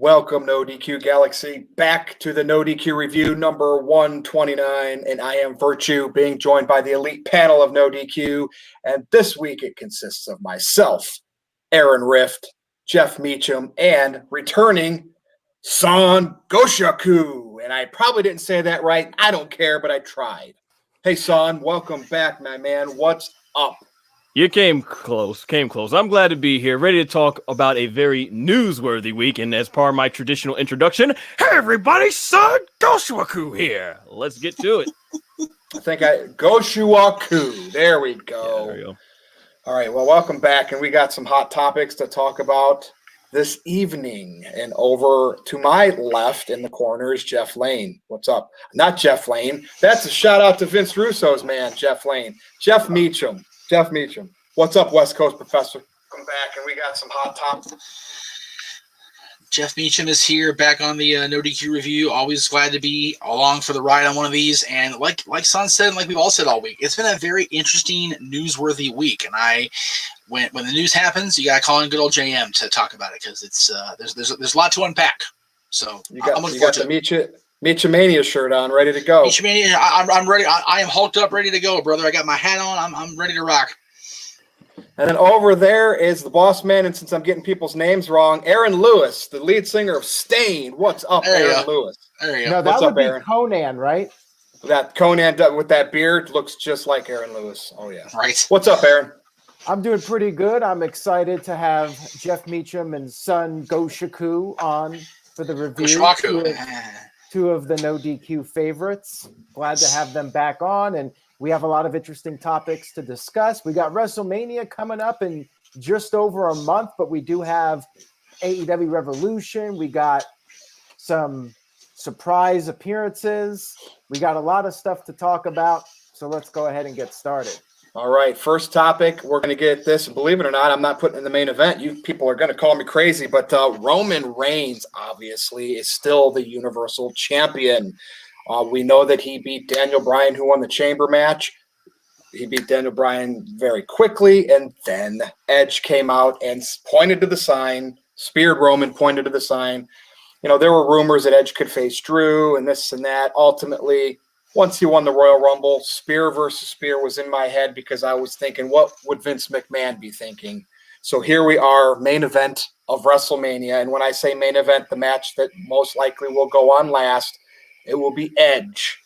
Welcome, NoDQ Galaxy, back to the NoDQ review number 129, and I am Virtue, being joined by the elite panel of NoDQ, and this week it consists of myself, Aaron Rift, Jeff Meacham, and returning Son Goshaku, and I probably didn't say that right. I don't care, but I tried. Hey, Son, welcome back, my man. What's up? You came close. I'm glad to be here, ready to talk about a very newsworthy week. And as part of my traditional introduction, hey everybody, Son Goshaku here. Let's get to it. Goshaku. There we go. Yeah, there we go. All right, well, welcome back, and we got some hot topics to talk about this evening. And over to my left in the corner is Jeff Lane. What's up? Not Jeff Lane. That's a shout out to Vince Russo's man, Jeff Lane. Jeff Meacham. What's up, West Coast Professor? Come back, and we got some hot topics. Jeff Meacham is here, back on the NoDQ review. Always glad to be along for the ride on one of these. And like Son said, and like we've all said all week, it's been a very interesting, newsworthy week. And when the news happens, you gotta call in good old JM to talk about it, because it's there's a lot to unpack. So I'm looking forward to it. Meachamania shirt on, ready to go. Meachamania, I'm ready. I am hulked up, ready to go, brother. I got my hat on. I'm ready to rock. And then over there is the boss man, and since I'm getting people's names wrong, Aaron Lewis, the lead singer of Stain. What's up, Aaron Lewis? There you go. No, that What's would up, be Aaron? Conan, right? That Conan with that beard looks just like Aaron Lewis. Oh, yeah. Right. What's up, Aaron? I'm doing pretty good. I'm excited to have Jeff Meacham and Son Goshaku on for the review. Two of the NoDQ favorites. Glad to have them back on, and we have a lot of interesting topics to discuss. We got WrestleMania coming up in just over a month, but we do have AEW Revolution. We got some surprise appearances. We got a lot of stuff to talk about, so let's go ahead and get started. All right, first topic, we're going to get this. Believe it or not, I'm not putting in the main event. You people are going to call me crazy, but Roman Reigns, obviously, is still the Universal Champion. We know that he beat Daniel Bryan, who won the Chamber match. He beat Daniel Bryan very quickly, and then Edge came out and pointed to the sign, speared Roman, pointed to the sign. You know, there were rumors that Edge could face Drew and this and that. Ultimately, once he won the Royal Rumble, spear versus spear was in my head, because I was thinking, what would Vince McMahon be thinking? So here we are, main event of WrestleMania. And when I say main event, the match that most likely will go on last, it will be Edge,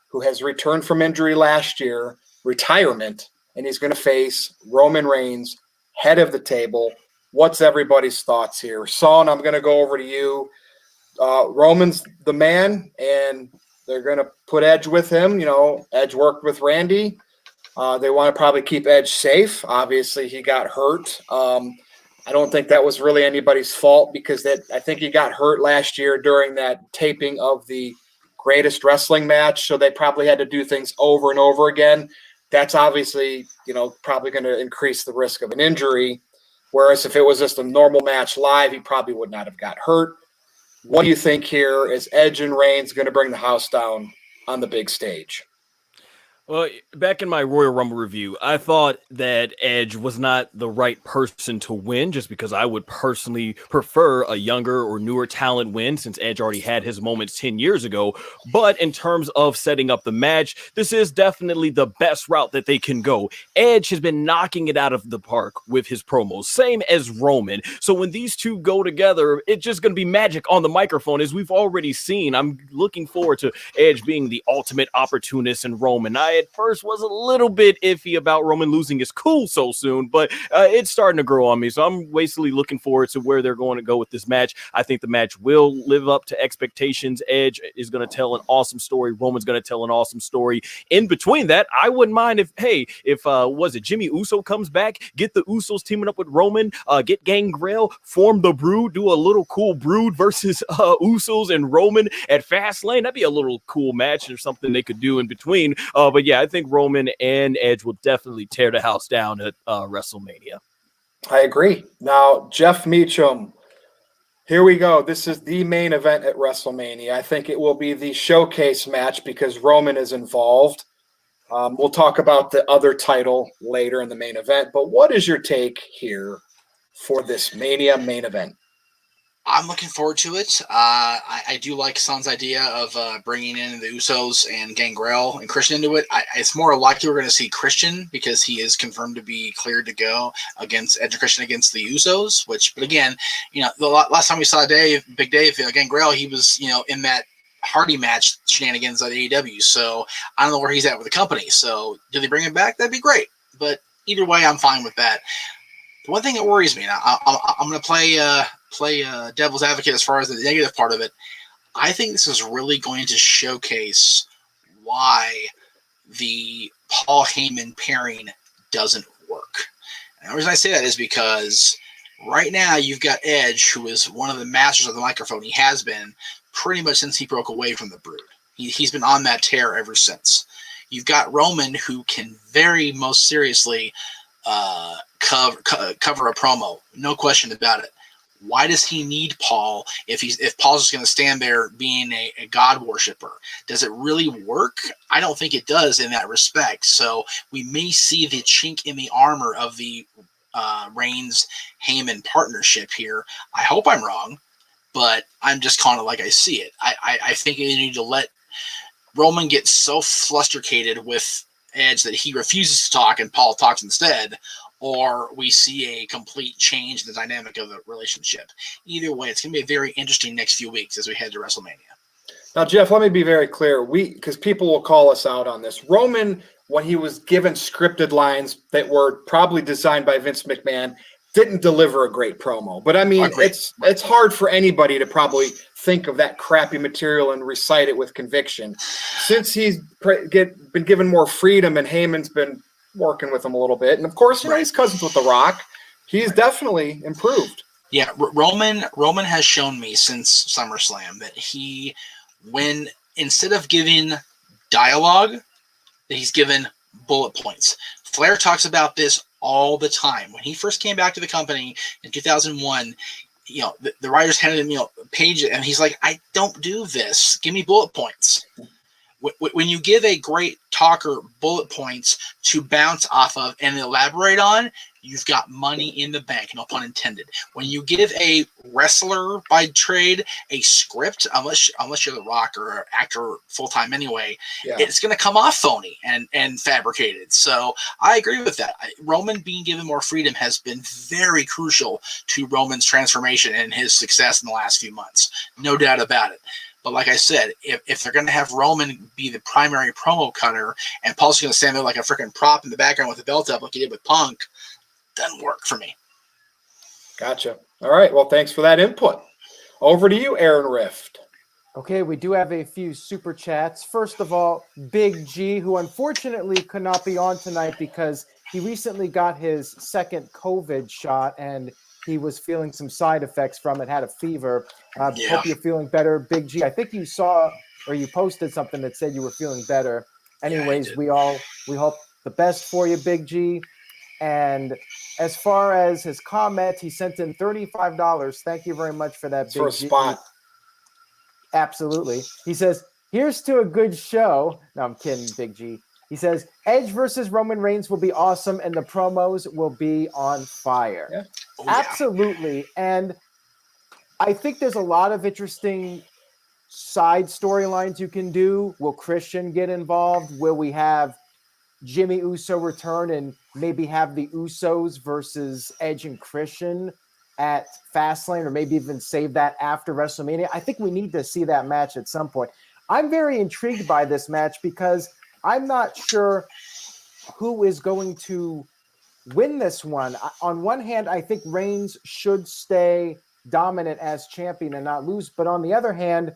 who has returned from injury last year, retirement, and he's going to face Roman Reigns, head of the table. What's everybody's thoughts here? Son, I'm going to go over to you. Roman's the man, and they're going to put Edge with him. You know, Edge worked with Randy. They want to probably keep Edge safe. Obviously, he got hurt. I don't think that was really anybody's fault, because I think he got hurt last year during that taping of the Greatest Wrestling match. So they probably had to do things over and over again. That's obviously, you know, probably going to increase the risk of an injury. Whereas if it was just a normal match live, he probably would not have got hurt. What do you think here? Is Edge and Reigns going to bring the house down on the big stage? Well, back in my Royal Rumble review, I thought that Edge was not the right person to win, just because I would personally prefer a younger or newer talent win, since Edge already had his moments 10 years ago. But in terms of setting up the match, this is definitely the best route that they can go. Edge has been knocking it out of the park with his promos, same as Roman. So when these two go together, it's just going to be magic on the microphone, as we've already seen. I'm looking forward to Edge being the ultimate opportunist and Roman. I at first was a little bit iffy about Roman losing his cool so soon, but it's starting to grow on me. So I'm basically looking forward to where they're going to go with this match. I think the match will live up to expectations. Edge is going to tell an awesome story. Roman's going to tell an awesome story. In between that, I wouldn't mind if was it Jimmy Uso comes back, get the Usos teaming up with Roman, get Gangrel, form the Brood, do a little cool Brood versus Usos and Roman at Fastlane. That'd be a little cool match or something they could do in between. But yeah, I think Roman and Edge will definitely tear the house down at WrestleMania. I agree. Now, Jeff Meacham, here we go. This is the main event at WrestleMania. I think it will be the showcase match because Roman is involved. We'll talk about the other title later in the main event, but what is your take here for this Mania main event? I'm looking forward to it. I do like Son's idea of bringing in the Usos and Gangrel and Christian into it. It's more likely we're going to see Christian because he is confirmed to be cleared to go against Edge and Christian against the Usos. But again, the last time we saw Big Dave, Gangrel, he was in that Hardy match shenanigans at AEW. So I don't know where he's at with the company. So do they bring him back? That'd be great. But either way, I'm fine with that. The one thing that worries me, and I'm going to play devil's advocate as far as the negative part of it. I think this is really going to showcase why the Paul Heyman pairing doesn't work. And the reason I say that is because right now you've got Edge, who is one of the masters of the microphone. He has been pretty much since he broke away from the Brood. He's been on that tear ever since. You've got Roman, who can very most seriously cover a promo, no question about it. Why does he need Paul if Paul's just going to stand there being a God worshiper? Does it really work? I don't think it does in that respect. So we may see the chink in the armor of the Reigns-Heyman partnership here. I hope I'm wrong, but I'm just calling it like I see it. I think you need to let Roman get so flustercated with Edge that he refuses to talk and Paul talks instead, or we see a complete change in the dynamic of the relationship. Either way, it's going to be a very interesting next few weeks as we head to WrestleMania. Now, Jeff, let me be very clear. Because people will call us out on this. Roman, when he was given scripted lines that were probably designed by Vince McMahon, didn't deliver a great promo. But I mean, it's hard for anybody to probably think of that crappy material and recite it with conviction. Since he's been given more freedom and Heyman's been working with him a little bit, and of course, he's cousins with The Rock. He's definitely improved. Yeah, Roman has shown me since SummerSlam that when instead of giving dialogue, that he's given bullet points. Flair talks about this all the time. When he first came back to the company in 2001, the writers handed him, a page, and he's like, I don't do this. Give me bullet points. When you give a great talker bullet points to bounce off of and elaborate on, you've got money in the bank, no pun intended. When you give a wrestler by trade a script, unless you're The Rock or an actor full-time anyway, it's going to come off phony and fabricated. So I agree with that. Roman being given more freedom has been very crucial to Roman's transformation and his success in the last few months. No doubt about it. But like I said, if they're going to have Roman be the primary promo cutter and Paul's going to stand there like a freaking prop in the background with the belt up like he did with Punk, doesn't work for me. Gotcha. All right. Well, thanks for that input. Over to you, Aaron Rift. Okay, we do have a few super chats. First of all, Big G, who unfortunately could not be on tonight because he recently got his second COVID shot and he was feeling some side effects from it, had a fever. Hope you're feeling better, Big G. I think you saw or you posted something that said you were feeling better. Anyways, we hope the best for you, Big G. And as far as his comment, he sent in $35. Thank you very much for that, Big G. For a spot. Absolutely. He says, here's to a good show. No, I'm kidding, Big G. He says, Edge versus Roman Reigns will be awesome, and the promos will be on fire. Yeah. Oh, absolutely. And I think there's a lot of interesting side storylines you can do. Will Christian get involved? Will we have Jimmy Uso return and maybe have the Usos versus Edge and Christian at Fastlane, or maybe even save that after WrestleMania? I think we need to see that match at some point. I'm very intrigued by this match because I'm not sure who is going to win this one. On one hand, I think Reigns should stay dominant as champion and not lose. But on the other hand,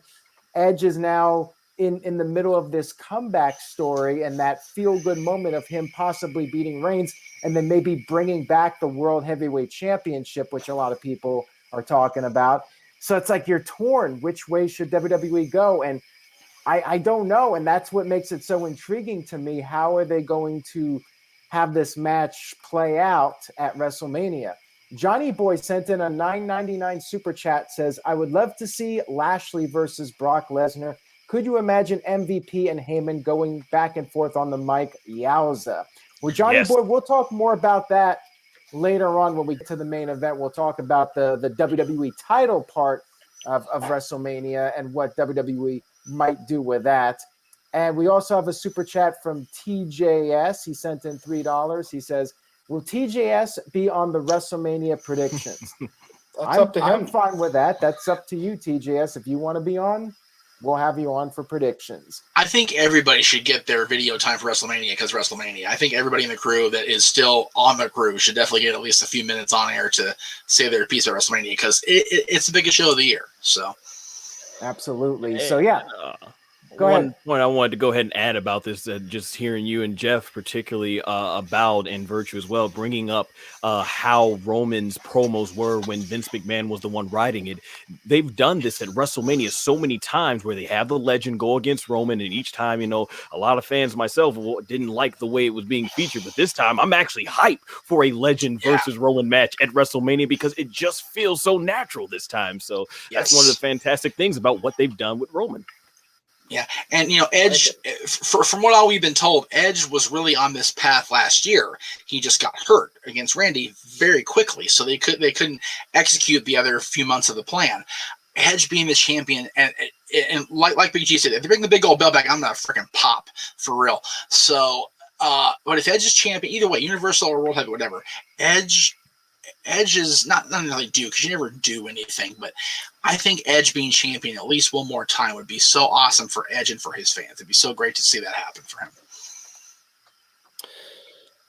Edge is now in the middle of this comeback story and that feel-good moment of him possibly beating Reigns and then maybe bringing back the World Heavyweight Championship, which a lot of people are talking about. So it's like you're torn. Which way should WWE go? And I don't know. And that's what makes it so intriguing to me. How are they going to have this match play out at WrestleMania? Johnny Boy sent in a $9.99 super chat, says, I would love to see Lashley versus Brock Lesnar. Could you imagine MVP and Heyman going back and forth on the mic? Yowza. Well, Johnny Boy, we'll talk more about that later on when we get to the main event, we'll talk about the WWE title part of WrestleMania and what WWE might do with that. And we also have a super chat from TJS. He sent in $3. He says, will TJS be on the WrestleMania predictions? That's up to him. I'm fine with that. That's up to you, TJS. If you want to be on, we'll have you on for predictions. I think everybody should get their video time for WrestleMania because WrestleMania. I think everybody in the crew that is still on the crew should definitely get at least a few minutes on air to say their piece of WrestleMania because it's the biggest show of the year. So, absolutely. So, yeah. Go One ahead. point I wanted to go ahead and add about this, just hearing you and Jeff particularly about and Virtue as well, bringing up how Roman's promos were when Vince McMahon was the one writing it. They've done this at WrestleMania so many times where they have the legend go against Roman, and each time, a lot of fans, myself, didn't like the way it was being featured, but this time I'm actually hyped for a legend versus Roman match at WrestleMania because it just feels so natural this time. So that's one of the fantastic things about what they've done with Roman. Yeah, and Edge, from what all we've been told, Edge was really on this path last year. He just got hurt against Randy very quickly, so they couldn't execute the other few months of the plan. Edge being the champion, and like Big G said, if they bring the big old belt back, I'm gonna freaking pop for real. So, but if Edge is champion, either way, Universal or World Heavyweight, whatever, Edge is not really due because you never do anything, but I think Edge being champion at least one more time would be so awesome for Edge and for his fans. It'd be so great to see that happen for him.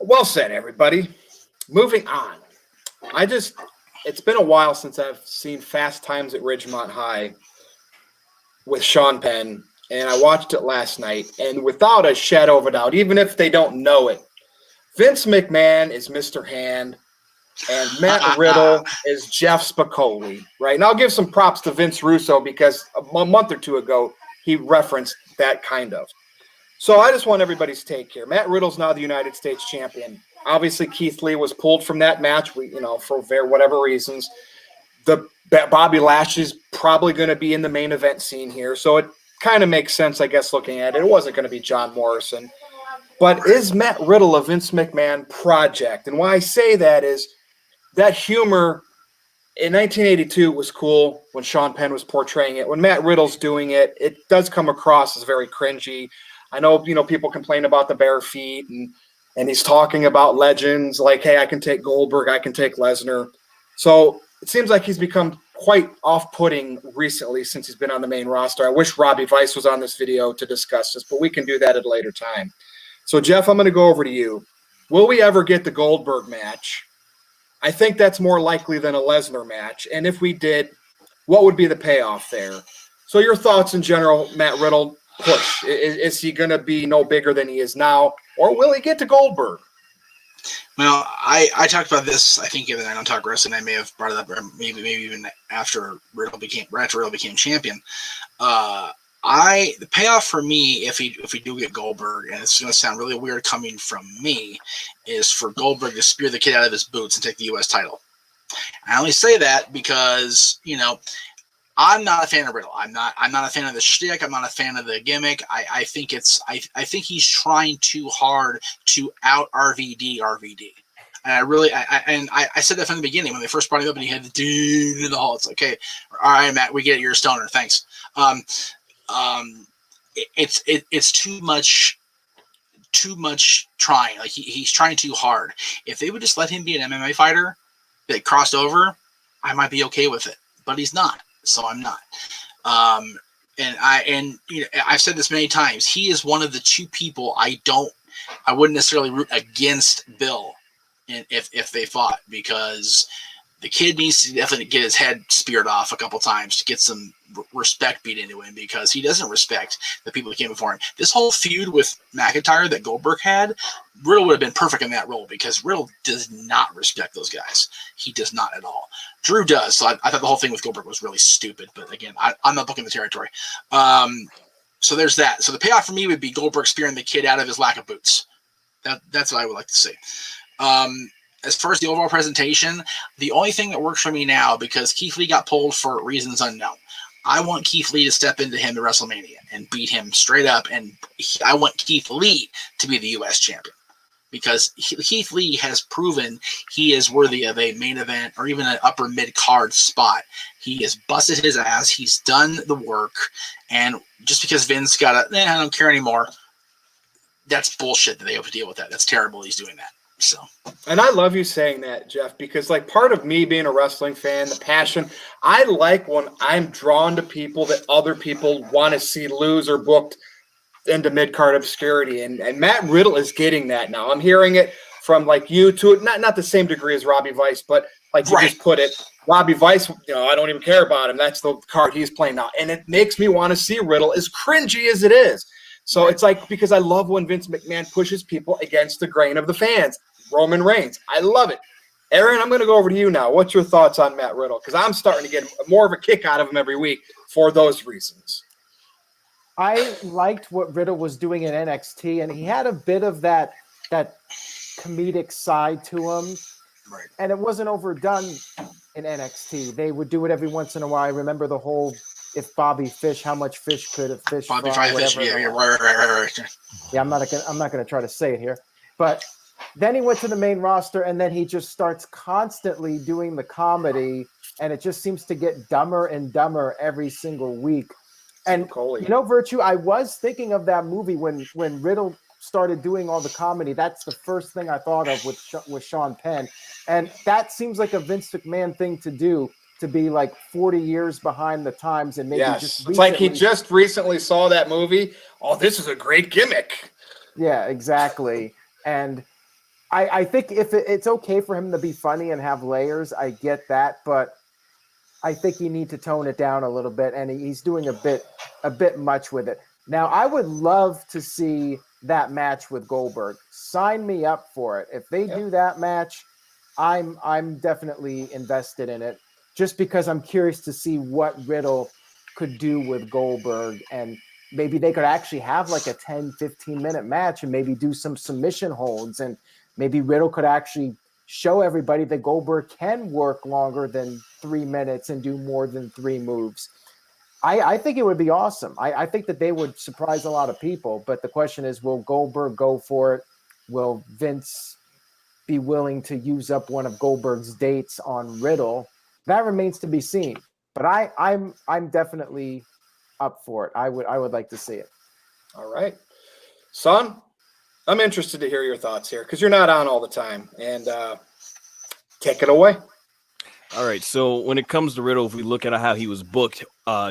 Well said, everybody. Moving on. It's been a while since I've seen Fast Times at Ridgemont High with Sean Penn, and I watched it last night, and without a shadow of a doubt, even if they don't know it, Vince McMahon is Mr. Hand, and Matt Riddle is Jeff Spicoli, right? And I'll give some props to Vince Russo because a month or two ago, he referenced that kind of. So I just want everybody's take here. Matt Riddle's now the United States champion. Obviously, Keith Lee was pulled from that match, for whatever reasons. Bobby Lashley's probably going to be in the main event scene here. So it kind of makes sense, I guess, looking at it. It wasn't going to be John Morrison. But is Matt Riddle a Vince McMahon project? And why I say that is that humor in 1982 was cool when Sean Penn was portraying it. When Matt Riddle's doing it, it does come across as very cringy. I know, people complain about the bare feet and he's talking about legends like, hey, I can take Goldberg, I can take Lesnar. So it seems like he's become quite off-putting recently since he's been on the main roster. I wish Robbie Vice was on this video to discuss this, but we can do that at a later time. So, Jeff, I'm going to go over to you. Will we ever get the Goldberg match? I think that's more likely than a Lesnar match. And if we did, what would be the payoff there? So your thoughts in general, Matt Riddle push. Is he going to be no bigger than he is now? Or will he get to Goldberg? Well, I talked about this, I think, even on Talk Wrestling. I may have brought it up, or maybe even after Riddle became champion. The payoff for me, if we do get Goldberg, and it's going to sound really weird coming from me, is for Goldberg to spear the kid out of his boots and take the U.S. title. I only say that because I'm not a fan of Riddle. I'm not a fan of the shtick. I'm not a fan of the gimmick. I think he's trying too hard to out RVD. And I said that from the beginning when they first brought him up and he had the dude in the hall. It's like, okay, all right, Matt, we get it. You're a stoner. Thanks. It's too much trying. Like he's trying too hard. If they would just let him be an MMA fighter that crossed over, I might be okay with it. But he's not, so I'm not. I've said this many times. He is one of the two people I wouldn't necessarily root against Bill if they fought, because the kid needs to definitely get his head speared off a couple times to get some respect beat into him, because he doesn't respect the people that came before him. This whole feud with McIntyre that Goldberg had, Riddle would have been perfect in that role, because Riddle does not respect those guys. He does not at all. Drew does. So I thought the whole thing with Goldberg was really stupid. But again, I'm not booking the territory. So there's that. So the payoff for me would be Goldberg spearing the kid out of his lack of boots. That's what I would like to see. As far as the overall presentation, the only thing that works for me now, because Keith Lee got pulled for reasons unknown, I want Keith Lee to step into him at WrestleMania and beat him straight up, and I want Keith Lee to be the U.S. champion. because Keith Lee has proven he is worthy of a main event or even an upper mid-card spot. He has busted his ass. He's done the work. And just because Vince got I don't care anymore, that's bullshit that they have to deal with that. That's terrible he's doing that. So, and I love you saying that, Jeff, because like part of me being a wrestling fan, the passion, I like when I'm drawn to people that other people want to see lose or booked into mid-card obscurity. And Matt Riddle is getting that now. I'm hearing it from like you to not the same degree as Robbie Vice, but like you just put it, Robbie Vice, I don't even care about him. That's the card he's playing now. And it makes me want to see Riddle, as cringy as it is. So it's like, because I love when Vince McMahon pushes people against the grain of the fans. Roman Reigns. I love it. Aaron, I'm going to go over to you now. What's your thoughts on Matt Riddle? Because I'm starting to get more of a kick out of him every week for those reasons. I liked what Riddle was doing in NXT, and he had a bit of that comedic side to him. Right. And it wasn't overdone in NXT. They would do it every once in a while. I remember the whole, if Bobby Fish, how much fish could a fish Bobby fry, Fish, right. Yeah, I'm not gonna try to say it here. But then he went to the main roster, and then he just starts constantly doing the comedy, and it just seems to get dumber and dumber every single week. And Virtue, I was thinking of that movie when Riddle started doing all the comedy. That's the first thing I thought of with Sean Penn, and that seems like a Vince McMahon thing to do, to be like 40 years behind the times, and maybe just it's like he just recently saw that movie. Oh, this is a great gimmick. Yeah, exactly. And I think if it's okay for him to be funny and have layers, I get that, but I think you need to tone it down a little bit, and he's doing a bit much with it. Now, I would love to see that match with Goldberg. Sign me up for it. If they do that match, I'm definitely invested in it, just because I'm curious to see what Riddle could do with Goldberg, and maybe they could actually have like a 10, 15-minute match and maybe do some submission holds, and maybe Riddle could actually show everybody that Goldberg can work longer than 3 minutes and do more than 3 moves. I think it would be awesome. I think that they would surprise a lot of people, but the question is, will Goldberg go for it? Will Vince be willing to use up one of Goldberg's dates on Riddle? That remains to be seen, but I'm definitely up for it. I would like to see it. All right. Son, I'm interested to hear your thoughts here, because you're not on all the time, and take it away. All right, so when it comes to Riddle, if we look at how he was booked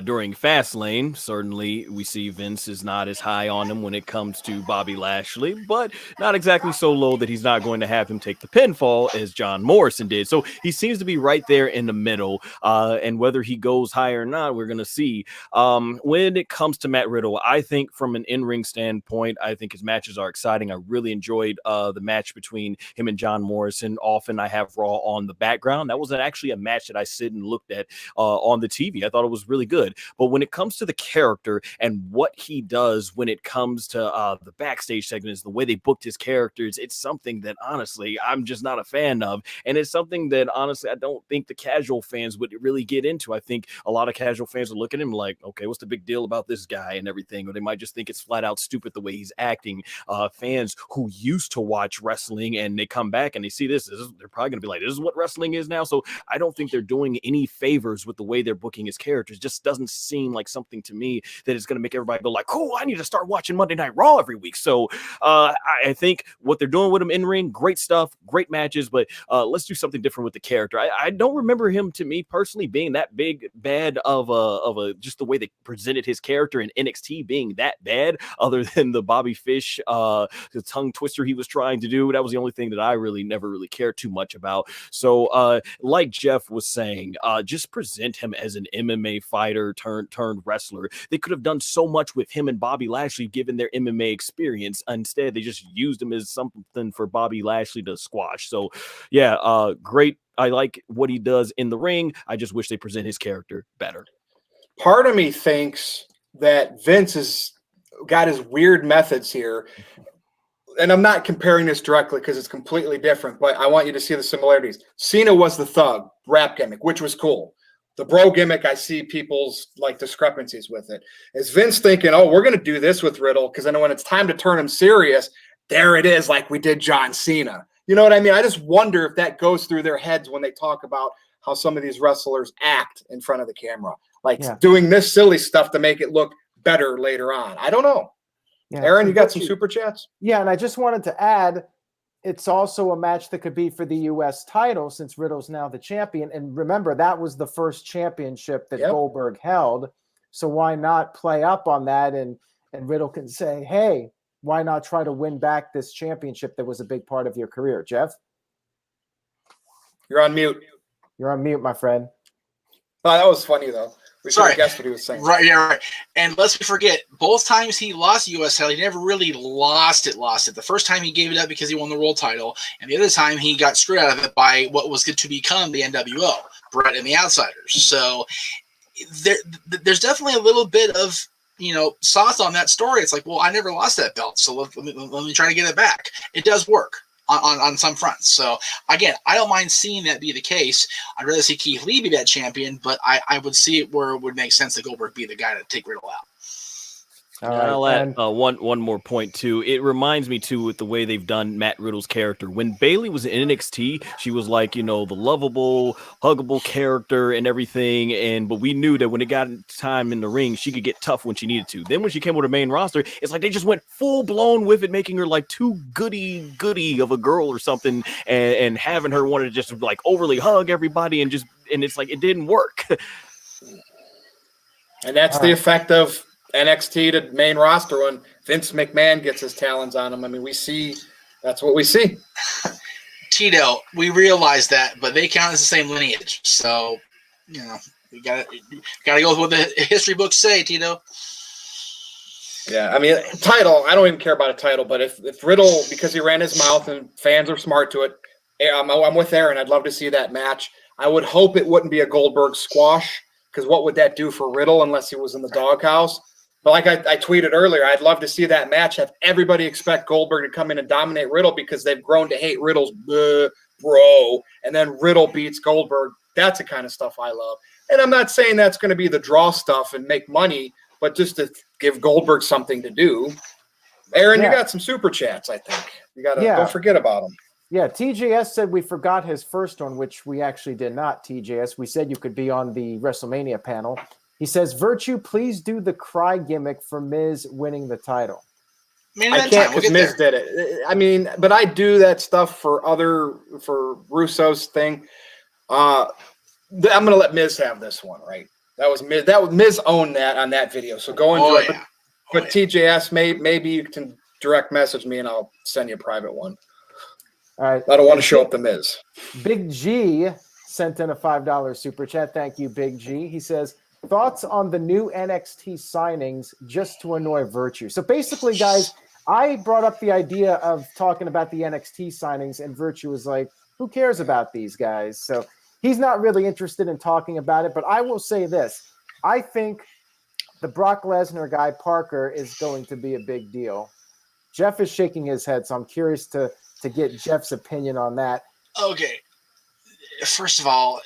during Fastlane, certainly we see Vince is not as high on him when it comes to Bobby Lashley, but not exactly so low that he's not going to have him take the pinfall as John Morrison did. So he seems to be right there in the middle, and whether he goes high or not, we're going to see. When it comes to Matt Riddle, I think from an in-ring standpoint, I think his matches are exciting. I really enjoyed the match between him and John Morrison. Often I have Raw on the background. That was actually a match that I sit and looked at on the TV. I thought it was really good. But when it comes to the character and what he does when it comes to the backstage segments, the way they booked his characters, it's something that honestly I'm just not a fan of. And it's something that honestly I don't think the casual fans would really get into. I think a lot of casual fans would look at him like, okay, what's the big deal about this guy and everything? Or they might just think it's flat out stupid the way he's acting. Fans who used to watch wrestling and they come back and they see this they're probably going to be like, this is what wrestling is now. So I don't think they're doing any favors with the way they're booking his characters. Just doesn't seem like something to me that is going to make everybody go like, oh, I need to start watching Monday Night Raw every week. So I think what they're doing with him in ring, great stuff, great matches, but let's do something different with the character. I don't remember him, to me personally, being that big bad of a just the way they presented his character in NXT being that bad, other than the Bobby Fish the tongue twister he was trying to do. That was the only thing that I never really cared too much about. So like Jeff was saying, just present him as an MMA fighter turned wrestler. They could have done so much with him and Bobby Lashley given their MMA experience. Instead, they just used him as something for Bobby Lashley to squash. So yeah, great. I like what he does in the ring. I just wish they present his character better. Part of me thinks that Vince has got his weird methods here. And I'm not comparing this directly because it's completely different, but I want you to see the similarities. Cena was the thug rap gimmick, which was cool. The bro gimmick, I see people's like discrepancies with it. Is Vince thinking, oh, we're going to do this with Riddle because I know when it's time to turn him serious, there it is, like we did John Cena. You know what I mean? I just wonder if that goes through their heads when they talk about how some of these wrestlers act in front of the camera, like doing this silly stuff to make it look better later on. I don't know. Yeah. Aaron, you got some super chats? Yeah, and I just wanted to add, it's also a match that could be for the U.S. title since Riddle's now the champion. And remember, that was the first championship that Goldberg held. So why not play up on that? And Riddle can say, hey, why not try to win back this championship that was a big part of your career, Jeff? You're on mute. You're on mute, my friend. Oh, that was funny, though. We should have guessed what he was saying. Right, yeah, right. And let's forget, both times he lost the U.S. title, he never really lost it. The first time he gave it up because he won the world title, and the other time he got screwed out of it by what was good to become the NWO, Brett and the Outsiders. So there's definitely a little bit of, sauce on that story. It's like, well, I never lost that belt, so let me try to get it back. It does work on some fronts. So again, I don't mind seeing that be the case. I'd rather see Keith Lee be that champion, but I would see it where it would make sense that Goldberg be the guy to take Riddle out. I'll add one more point too. It reminds me too with the way they've done Matt Riddle's character. When Bayley was in NXT, she was like, the lovable, huggable character and everything. But we knew that when it got time in the ring, she could get tough when she needed to. Then when she came with the main roster, it's like they just went full blown with it, making her like too goody of a girl or something, and having her want to just like overly hug everybody and it's like it didn't work. And that's the effect of NXT to main roster when Vince McMahon gets his talons on him. I mean, that's what we see. Tito, we realize that, but they count as the same lineage. So, we gotta go with what the history books say, Tito. Yeah, I mean, title, I don't even care about a title, but if Riddle, because he ran his mouth and fans are smart to it, I'm with Aaron. I'd love to see that match. I would hope it wouldn't be a Goldberg squash, because what would that do for Riddle unless he was in the doghouse? But like I tweeted earlier, I'd love to see that match. Have everybody expect Goldberg to come in and dominate Riddle because they've grown to hate Riddle's bro, and then Riddle beats Goldberg. That's the kind of stuff I love. And I'm not saying that's going to be the draw stuff and make money, but just to give Goldberg something to do. Aaron, you got some super chats, I think. You got to don't forget about them. Yeah, TJS said we forgot his first one, which we actually did not, TJS. We said you could be on the WrestleMania panel. He says, Virtue, please do the cry gimmick for Miz winning the title. I can't because Miz did it. I mean, but I do that stuff for Russo's thing. I'm going to let Miz have this one, right? That was Miz owned that on that video. So go enjoy it. But TJS, maybe you can direct message me and I'll send you a private one. All right. I don't want to show up the Miz. Big G sent in a $5 super chat. Thank you, Big G. He says, thoughts on the new NXT signings just to annoy Virtue. So basically, guys, I brought up the idea of talking about the NXT signings, and Virtue was like, who cares about these guys? So he's not really interested in talking about it, but I will say this. I think the Brock Lesnar guy, Parker, is going to be a big deal. Jeff is shaking his head, so I'm curious to get Jeff's opinion on that. Okay. First of all,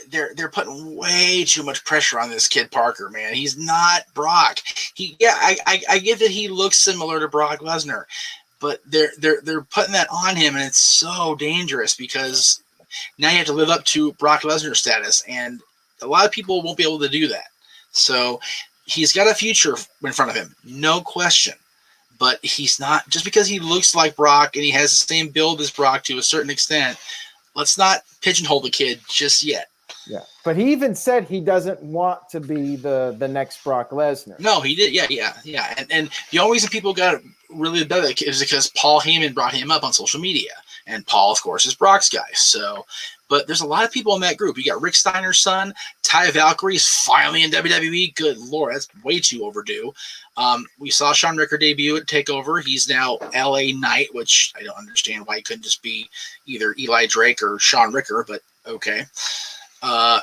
they're putting way too much pressure on this kid Parker, man. He's not Brock. I get that he looks similar to Brock Lesnar, but they're putting that on him, and it's so dangerous because now you have to live up to Brock Lesnar status, and a lot of people won't be able to do that. So he's got a future in front of him, no question. But he's not, just because he looks like Brock and he has the same build as Brock to a certain extent, let's not pigeonhole the kid just yet. Yeah, but he even said he doesn't want to be the next Brock Lesnar. No, he did. Yeah. And the only reason people got really better is because Paul Heyman brought him up on social media. And Paul, of course, is Brock's guy. So, but there's a lot of people in that group. You got Rick Steiner's son. Ty Valkyrie's finally in WWE. Good Lord, that's way too overdue. We saw Shawn Ricker debut at TakeOver. He's now LA Knight, which I don't understand why he couldn't just be either Eli Drake or Shawn Ricker, but okay.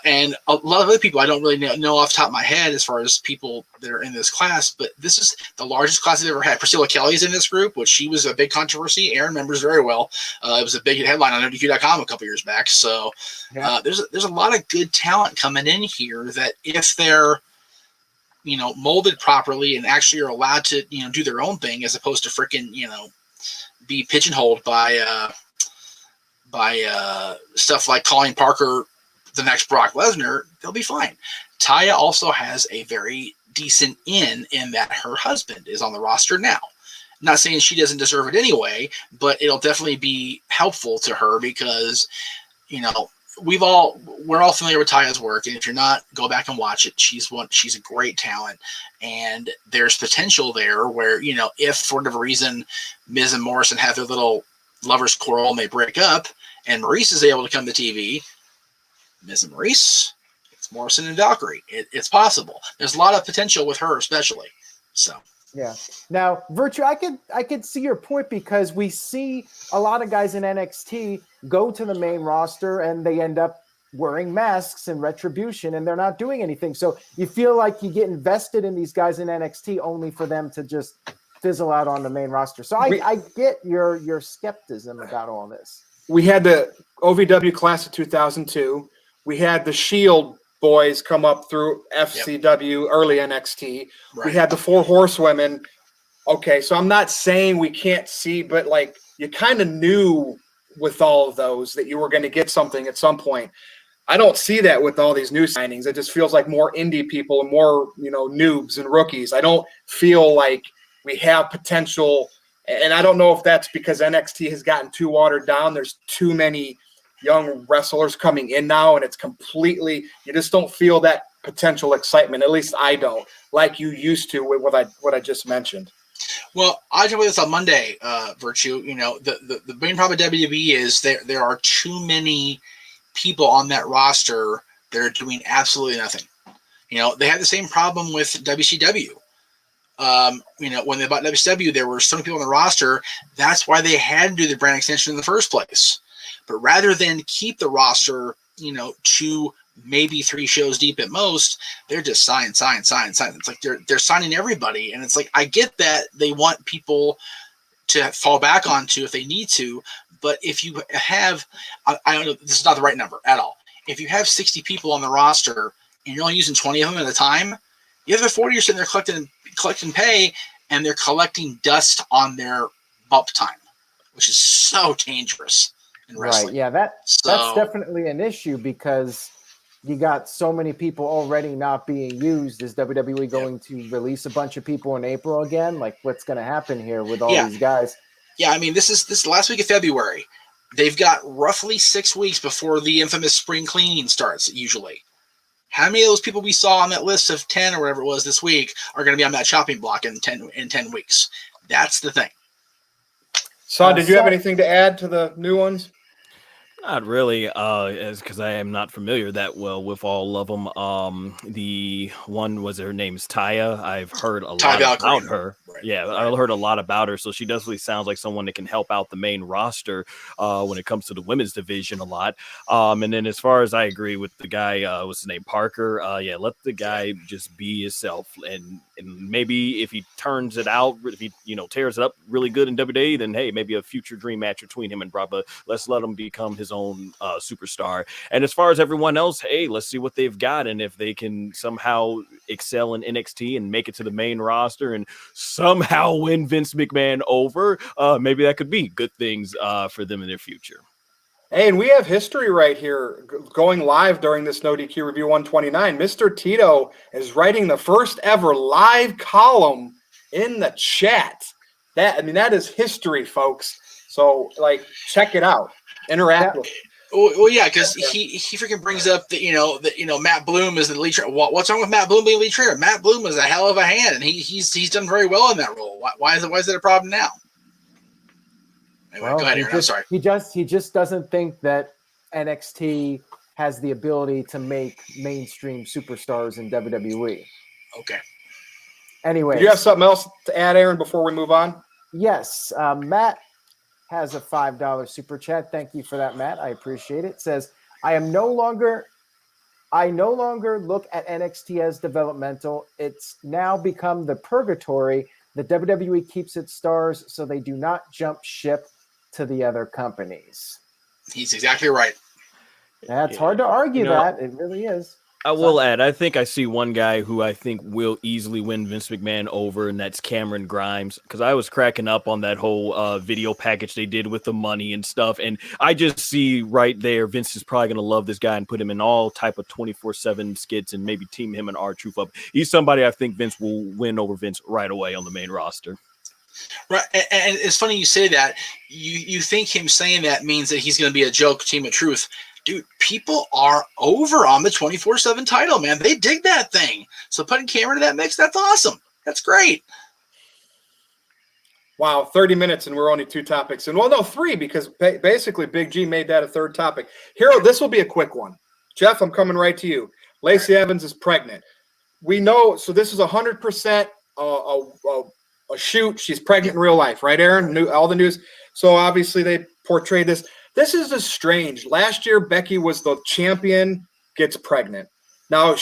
And a lot of other people I don't really know off the top of my head as far as people that are in this class, but this is the largest class I've ever had. Priscilla Kelly's in this group, which she was a big controversy. Aaron remembers very well. It was a big headline on NoDQ.com a couple years back. So there's a lot of good talent coming in here that if they're molded properly and actually are allowed to do their own thing as opposed to freaking be pigeonholed by stuff like calling Parker the next Brock Lesnar, they'll be fine. Taya also has a very decent in that her husband is on the roster now. Not saying she doesn't deserve it anyway, but it'll definitely be helpful to her because, we're all familiar with Taya's work, and if you're not, go back and watch it. She's a great talent, and there's potential there where, if for whatever reason Miz and Morrison have their little lovers quarrel and they break up, and Maurice is able to come to TV, Miz and Maurice, it's Morrison and Valkyrie. It's possible. There's a lot of potential with her, especially. So. Yeah. Now, Virtue, I could see your point because we see a lot of guys in NXT go to the main roster and they end up wearing masks and Retribution and they're not doing anything. So you feel like you get invested in these guys in NXT only for them to just fizzle out on the main roster. So I get your skepticism about all this. We had the OVW class of 2002. We had the Shield boys come up through FCW, early NXT. Right. We had the 4 Horsewomen. Okay, so I'm not saying we can't see, but like you kind of knew with all of those that you were going to get something at some point. I don't see that with all these new signings. It just feels like more indie people and more, noobs and rookies. I don't feel like we have potential, and I don't know if that's because NXT has gotten too watered down. There's too many young wrestlers coming in now, and it's completely, you just don't feel that potential excitement. At least I don't, like you used to with what I just mentioned. Well, I talked about this on Monday, Virtue. The main problem with WWE is there are too many people on that roster that are doing absolutely nothing. They had the same problem with WCW. When they bought WCW, there were so many people on the roster. That's why they had to do the brand extension in the first place. But rather than keep the roster, 2, maybe 3 shows deep at most, they're just sign. It's like they're signing everybody. And it's like, I get that they want people to fall back onto if they need to. But if you have, I don't know, this is not the right number at all. If you have 60 people on the roster and you're only using 20 of them at a time, the other 40 are sitting there collecting pay, and they're collecting dust on their bump time, which is so dangerous. Right. Yeah, that's definitely an issue because you got so many people already not being used. Is WWE going to release a bunch of people in April again? Like, what's going to happen here with all these guys? Yeah, I mean, this is last week of February. They've got roughly 6 weeks before the infamous spring cleaning starts, usually. How many of those people we saw on that list of 10 or whatever it was this week are going to be on that chopping block in 10 weeks? That's the thing. Son, did you have anything to add to the new ones? Not really, because I am not familiar that well with all of them. The one was her name's Taya. I've heard a lot about her. Right. Yeah, I heard a lot about her. So she definitely sounds like someone that can help out the main roster when it comes to the women's division a lot. And then as far as I agree with the guy, what's his name, Parker? Let the guy just be himself, and maybe if he turns it out, if he tears it up really good in WWE, then hey, maybe a future dream match between him and Brock. But let's let him become his own superstar. And as far as everyone else, hey, let's see what they've got, and if they can somehow excel in NXT and make it to the main roster and somehow win Vince McMahon over, maybe that could be good things for them in their future. Hey, and we have history right here going live during this NoDQ Review 129. Mr. Tito is writing the first ever live column in the chat. That is history, folks. So, check it out. Interact with it. Well, yeah, because he freaking brings up that Matt Bloom is the lead trainer. What's wrong with Matt Bloom being lead trainer? Matt Bloom is a hell of a hand, and he's done very well in that role. Why is that a problem now? Anyway, go ahead, Aaron. I'm sorry. He just doesn't think that NXT has the ability to make mainstream superstars in WWE. Okay. Anyway, do you have something else to add, Aaron, before we move on? Yes, Matt has a $5 super chat. Thank you for that, Matt. I appreciate it. It says, I no longer look at NXT as developmental. It's now become the purgatory. The WWE keeps its stars so they do not jump ship to the other companies. He's exactly right. That's hard to argue that. It really is. I will add, I think I see one guy who I think will easily win Vince McMahon over, and that's Cameron Grimes. Because I was cracking up on that whole video package they did with the money and stuff, and I just see right there Vince is probably going to love this guy and put him in all type of 24/7 skits and maybe team him and R-Truth up. He's somebody I think Vince will win over Vince right away on the main roster. Right, and it's funny you say that. You think him saying that means that he's going to be a joke team of truth. Dude, people are over on the 24/7 title, man. They dig that thing. So putting Cameron in that mix, that's awesome. That's great. Wow, 30 minutes and we're only 2 topics. And well, no, 3 because basically Big G made that a 3rd topic. Hero, this will be a quick one. Jeff, I'm coming right to you. Lacey Evans is pregnant. We know, so this is 100% a shoot. She's pregnant in real life, right, Aaron? All the news. So obviously they portrayed this. This is just strange. Last year, Becky was the champion, gets pregnant. Now,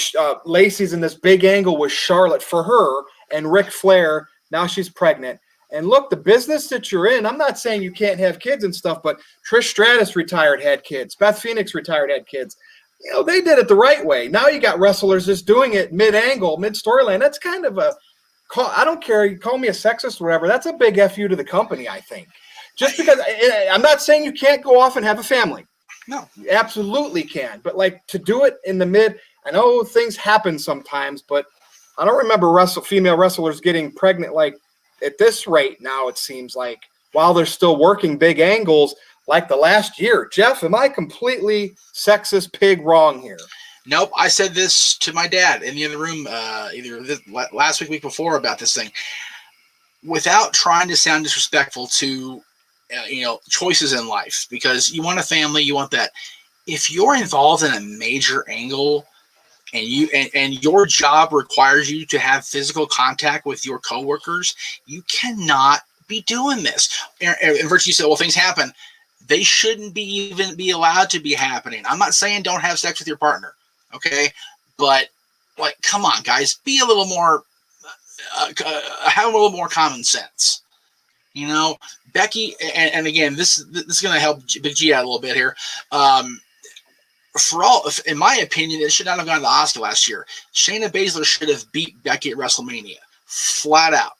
Lacey's in this big angle with Charlotte for her and Ric Flair. Now she's pregnant. And look, the business that you're in, I'm not saying you can't have kids and stuff, but Trish Stratus retired, had kids. Beth Phoenix retired, had kids. You know, they did it the right way. Now you got wrestlers just doing it mid-angle, mid-storyline. That's kind of I don't care. You call me a sexist or whatever. That's a big FU to the company, I think. Just because I'm not saying you can't go off and have a family. No, you absolutely can. But like to do it in the mid, I know things happen sometimes, but I don't remember female wrestlers getting pregnant like at this rate now, it seems like, while they're still working big angles like the last year. Jeff, am I completely sexist pig wrong here? Nope. I said this to my dad in the other room either last week before about this thing. Without trying to sound disrespectful to choices in life, because you want a family, you want that. If you're involved in a major angle and your job requires you to have physical contact with your coworkers, you cannot be doing this. And Virtue said, well, things happen. They shouldn't even be allowed to be happening. I'm not saying don't have sex with your partner, okay? But like, come on, guys, be a little more, have a little more common sense. You know, Becky, and again, this is going to help Big G out a little bit here. In my opinion, it should not have gone to Asuka last year. Shayna Baszler should have beat Becky at WrestleMania, flat out.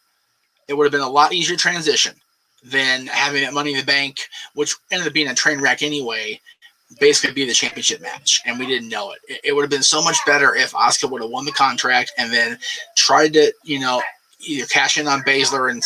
It would have been a lot easier transition than having that Money in the Bank, which ended up being a train wreck anyway, basically be the championship match, and we didn't know it. It would have been so much better if Asuka would have won the contract and then tried to, either cash in on Baszler and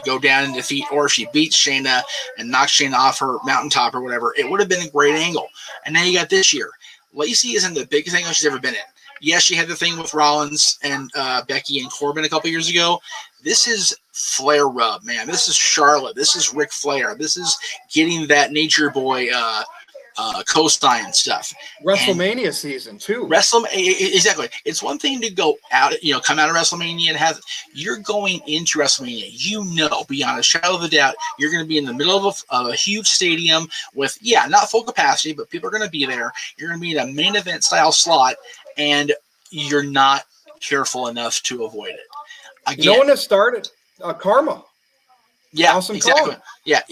go down and defeat, or if she beats Shayna and knocks Shayna off her mountaintop or whatever, it would have been a great angle. And now you got this year. Lacey isn't the biggest angle she's ever been in. Yes, she had the thing with Rollins and Becky and Corbin a couple years ago. This is Flair rub, man. This is Charlotte. This is Ric Flair. This is getting that Nature Boy co-sign stuff. WrestleMania season too. Exactly. It's one thing to go out, come out of WrestleMania and have. You're going into WrestleMania. Beyond a shadow of a doubt, you're going to be in the middle of a huge stadium with, not full capacity, but people are going to be there. You're going to be in a main event style slot, and you're not careful enough to avoid it. Again, no one has started Karma. Yeah, awesome. Exactly. Karma. Yeah.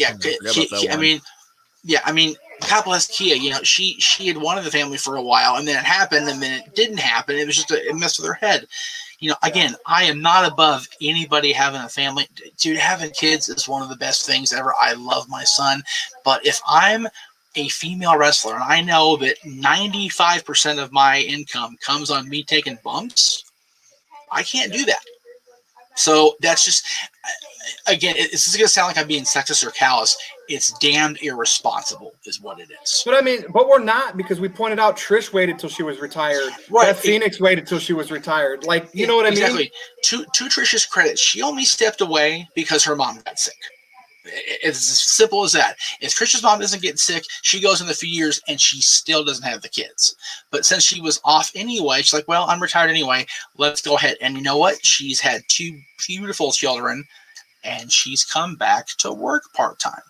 I mean, couple has Kia, she had wanted the family for a while, and then it happened, and then it didn't happen. It was just it messed with her head. Again, I am not above anybody having a family. Dude, having kids is one of the best things ever. I love my son. But if I'm a female wrestler and I know that 95% of my income comes on me taking bumps, I can't do that. So that's just, again, this is going to sound like I'm being sexist or callous. It's damned irresponsible is what it is. But we're not, because we pointed out Trish waited till she was retired. Right. Beth Phoenix waited till she was retired. Like, you know what I mean? Exactly. To Trish's credit, she only stepped away because her mom got sick. It's as simple as that. If Trish's mom doesn't get sick, she goes in a few years and she still doesn't have the kids. But since she was off anyway, she's like, well, I'm retired anyway. Let's go ahead. And you know what? She's had 2 beautiful children, and she's come back to work part-time.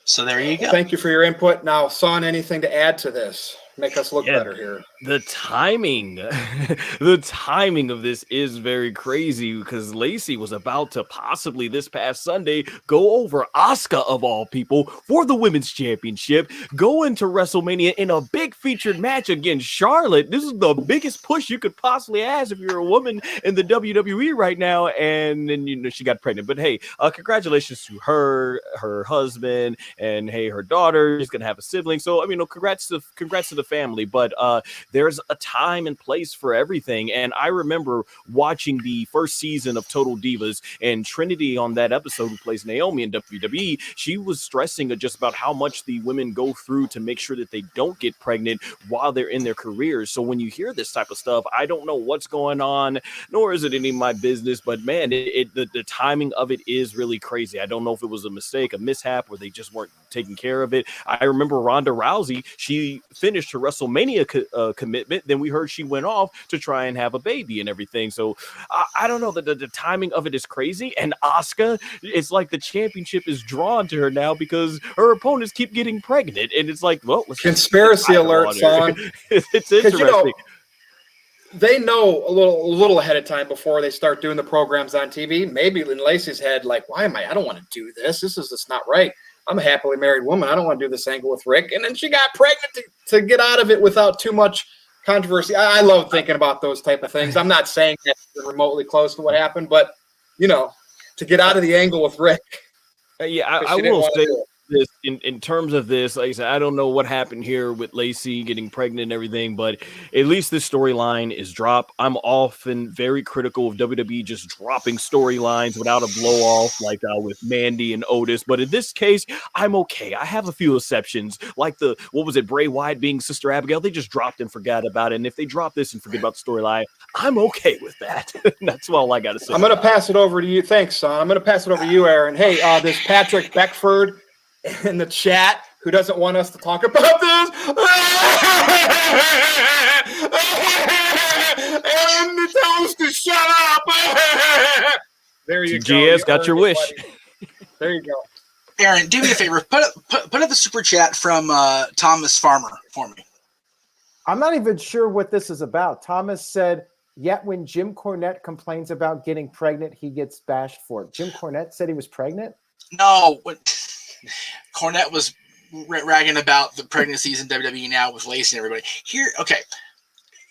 So there you go. Thank you for your input. Now, Son, anything to add to this? Make us look better here. The timing, the timing of this is very crazy because Lacey was about to possibly this past Sunday go over Asuka of all people for the women's championship, go into WrestleMania in a big featured match against Charlotte. This is the biggest push you could possibly ask if you're a woman in the WWE right now. And then, she got pregnant. But hey, congratulations to her husband, and hey, her daughter is going to have a sibling. So, congrats to the family. But, there's a time and place for everything. And I remember watching the first season of Total Divas, and Trinity on that episode, who plays Naomi in WWE, she was stressing just about how much the women go through to make sure that they don't get pregnant while they're in their careers. So when you hear this type of stuff, I don't know what's going on, nor is it any of my business, but man, the timing of it is really crazy. I don't know if it was a mistake, a mishap, or they just weren't taking care of it. I remember Ronda Rousey, she finished her WrestleMania commitment, then we heard she went off to try and have a baby and everything. So I don't know, the timing of it is crazy. And Asuka, it's like the championship is drawn to her now because her opponents keep getting pregnant, and it's like, well, conspiracy alert, son. It's interesting. They know a little ahead of time before they start doing the programs on TV. Maybe in Lacey's head, like, I don't want to do this. This is just not right. I'm a happily married woman. I don't want to do this angle with Rick. And then she got pregnant to get out of it without too much controversy. I love thinking about those type of things. I'm not saying that's remotely close to what happened, but, to get out of the angle with Rick. I will say this in terms of this, like I said, I don't know what happened here with Lacey getting pregnant and everything, but at least this storyline is dropped. I'm often very critical of WWE just dropping storylines without a blow off, like with Mandy and Otis. But in this case, I'm okay. I have a few exceptions, like Bray Wyatt being Sister Abigail. They just dropped and forgot about it. And if they drop this and forget about the storyline, I'm okay with that. That's all I got to say. I'm going to pass it over to you. Thanks, son. I'm going to pass it over to you, Aaron. Hey, this Patrick Beckford in the chat who doesn't want us to talk about this. And the toast to shut up. There you go. GS got your wish. There you go. Aaron, do me a favor. Put up the super chat from Thomas Farmer for me. I'm not even sure what this is about. Thomas said, yet when Jim Cornette complains about getting pregnant, he gets bashed for it. Jim Cornette said he was pregnant? No. Cornette was ragging about the pregnancies in WWE now with Lacey and everybody. Here's the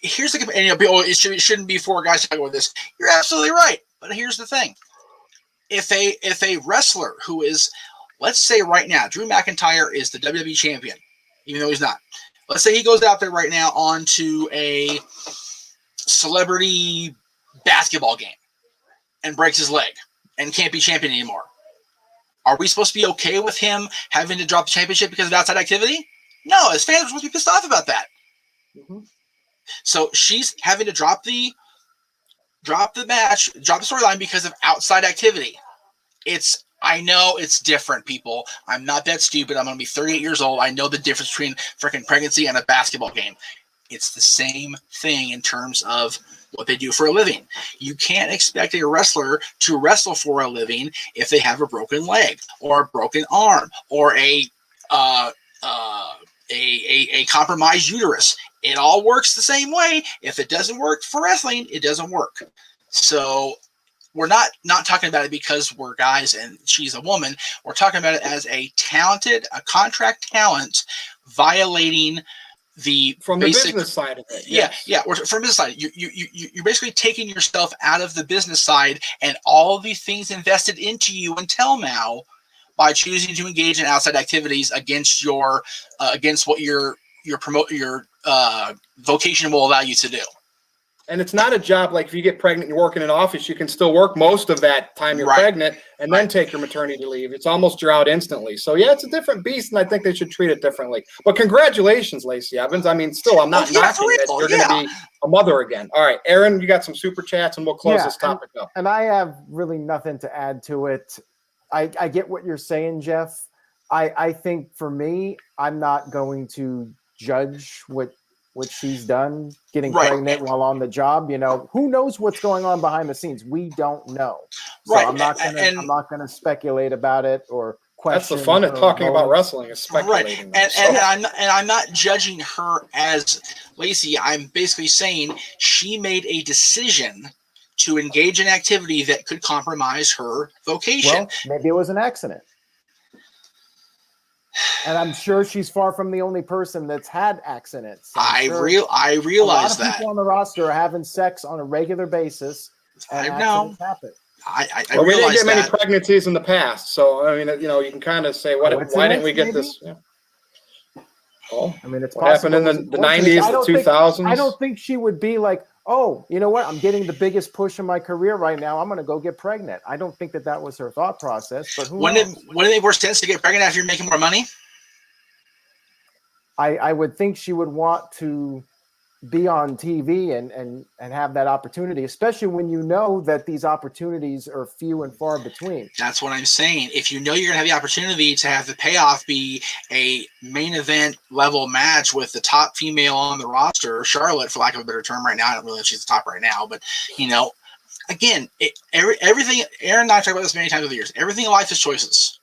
it shouldn't be four guys talking about this. You're absolutely right. But here's the thing. If a wrestler who is, let's say right now, Drew McIntyre is the WWE champion, even though he's not. Let's say he goes out there right now onto a celebrity basketball game and breaks his leg and can't be champion anymore. Are we supposed to be okay with him having to drop the championship because of outside activity? No, as fans, we're supposed to be pissed off about that. Mm-hmm. So she's having to drop the match, drop the storyline because of outside activity. I know it's different, people. I'm not that stupid. I'm going to be 38 years old. I know the difference between freaking pregnancy and a basketball game. It's the same thing in terms of what they do for a living. You can't expect a wrestler to wrestle for a living if they have a broken leg or a broken arm or a compromised uterus. It all works the same way. If it doesn't work for wrestling, it doesn't work. So we're not talking about it because we're guys and she's a woman. We're talking about it as a contract talent violating from the business side of it. Yes. Yeah. Or from business side, you're basically taking yourself out of the business side and all of these things invested into you until now by choosing to engage in outside activities against your against what your vocation will allow you to do. And it's not a job like if you get pregnant and you work in an office, you can still work most of that time you're pregnant and then take your maternity leave. It's almost you're out instantly. So, yeah, it's a different beast, and I think they should treat it differently. But congratulations, Lacey Evans. I mean, still, I'm not knocking that you're going to be a mother again. All right, Aaron, you got some super chats, and we'll close this topic up. And I have really nothing to add to it. I get what you're saying, Jeff. I think for me, I'm not going to judge what she's done getting pregnant while on the job. Who knows what's going on behind the scenes? We don't know. So I'm not gonna speculate about it or That's the fun of talking about wrestling, is speculating. Right. And I'm not judging her as Lacey. I'm basically saying she made a decision to engage in activity that could compromise her vocation. Well, maybe it was an accident. And I'm sure she's far from the only person that's had accidents. I realize that. People on the roster are having sex on a regular basis, and accidents happen. We didn't get many pregnancies in the past, so I mean, you can kind of say, why didn't we get this? Yeah. Well, I mean, it's what happened in the 90s, the 2000s. I don't think she would be like, oh, you know what? I'm getting the biggest push in my career right now. I'm going to go get pregnant. I don't think that was her thought process. But wouldn't it make more sense to get pregnant after you're making more money? I would think she would want to be on TV and have that opportunity, especially when you know that these opportunities are few and far between. That's what I'm saying. If you know you're going to have the opportunity to have the payoff be a main event level match with the top female on the roster, Charlotte, for lack of a better term right now, I don't really know if she's the top right now, but, again, everything, Aaron and I talked about this many times over the years, everything in life is choices.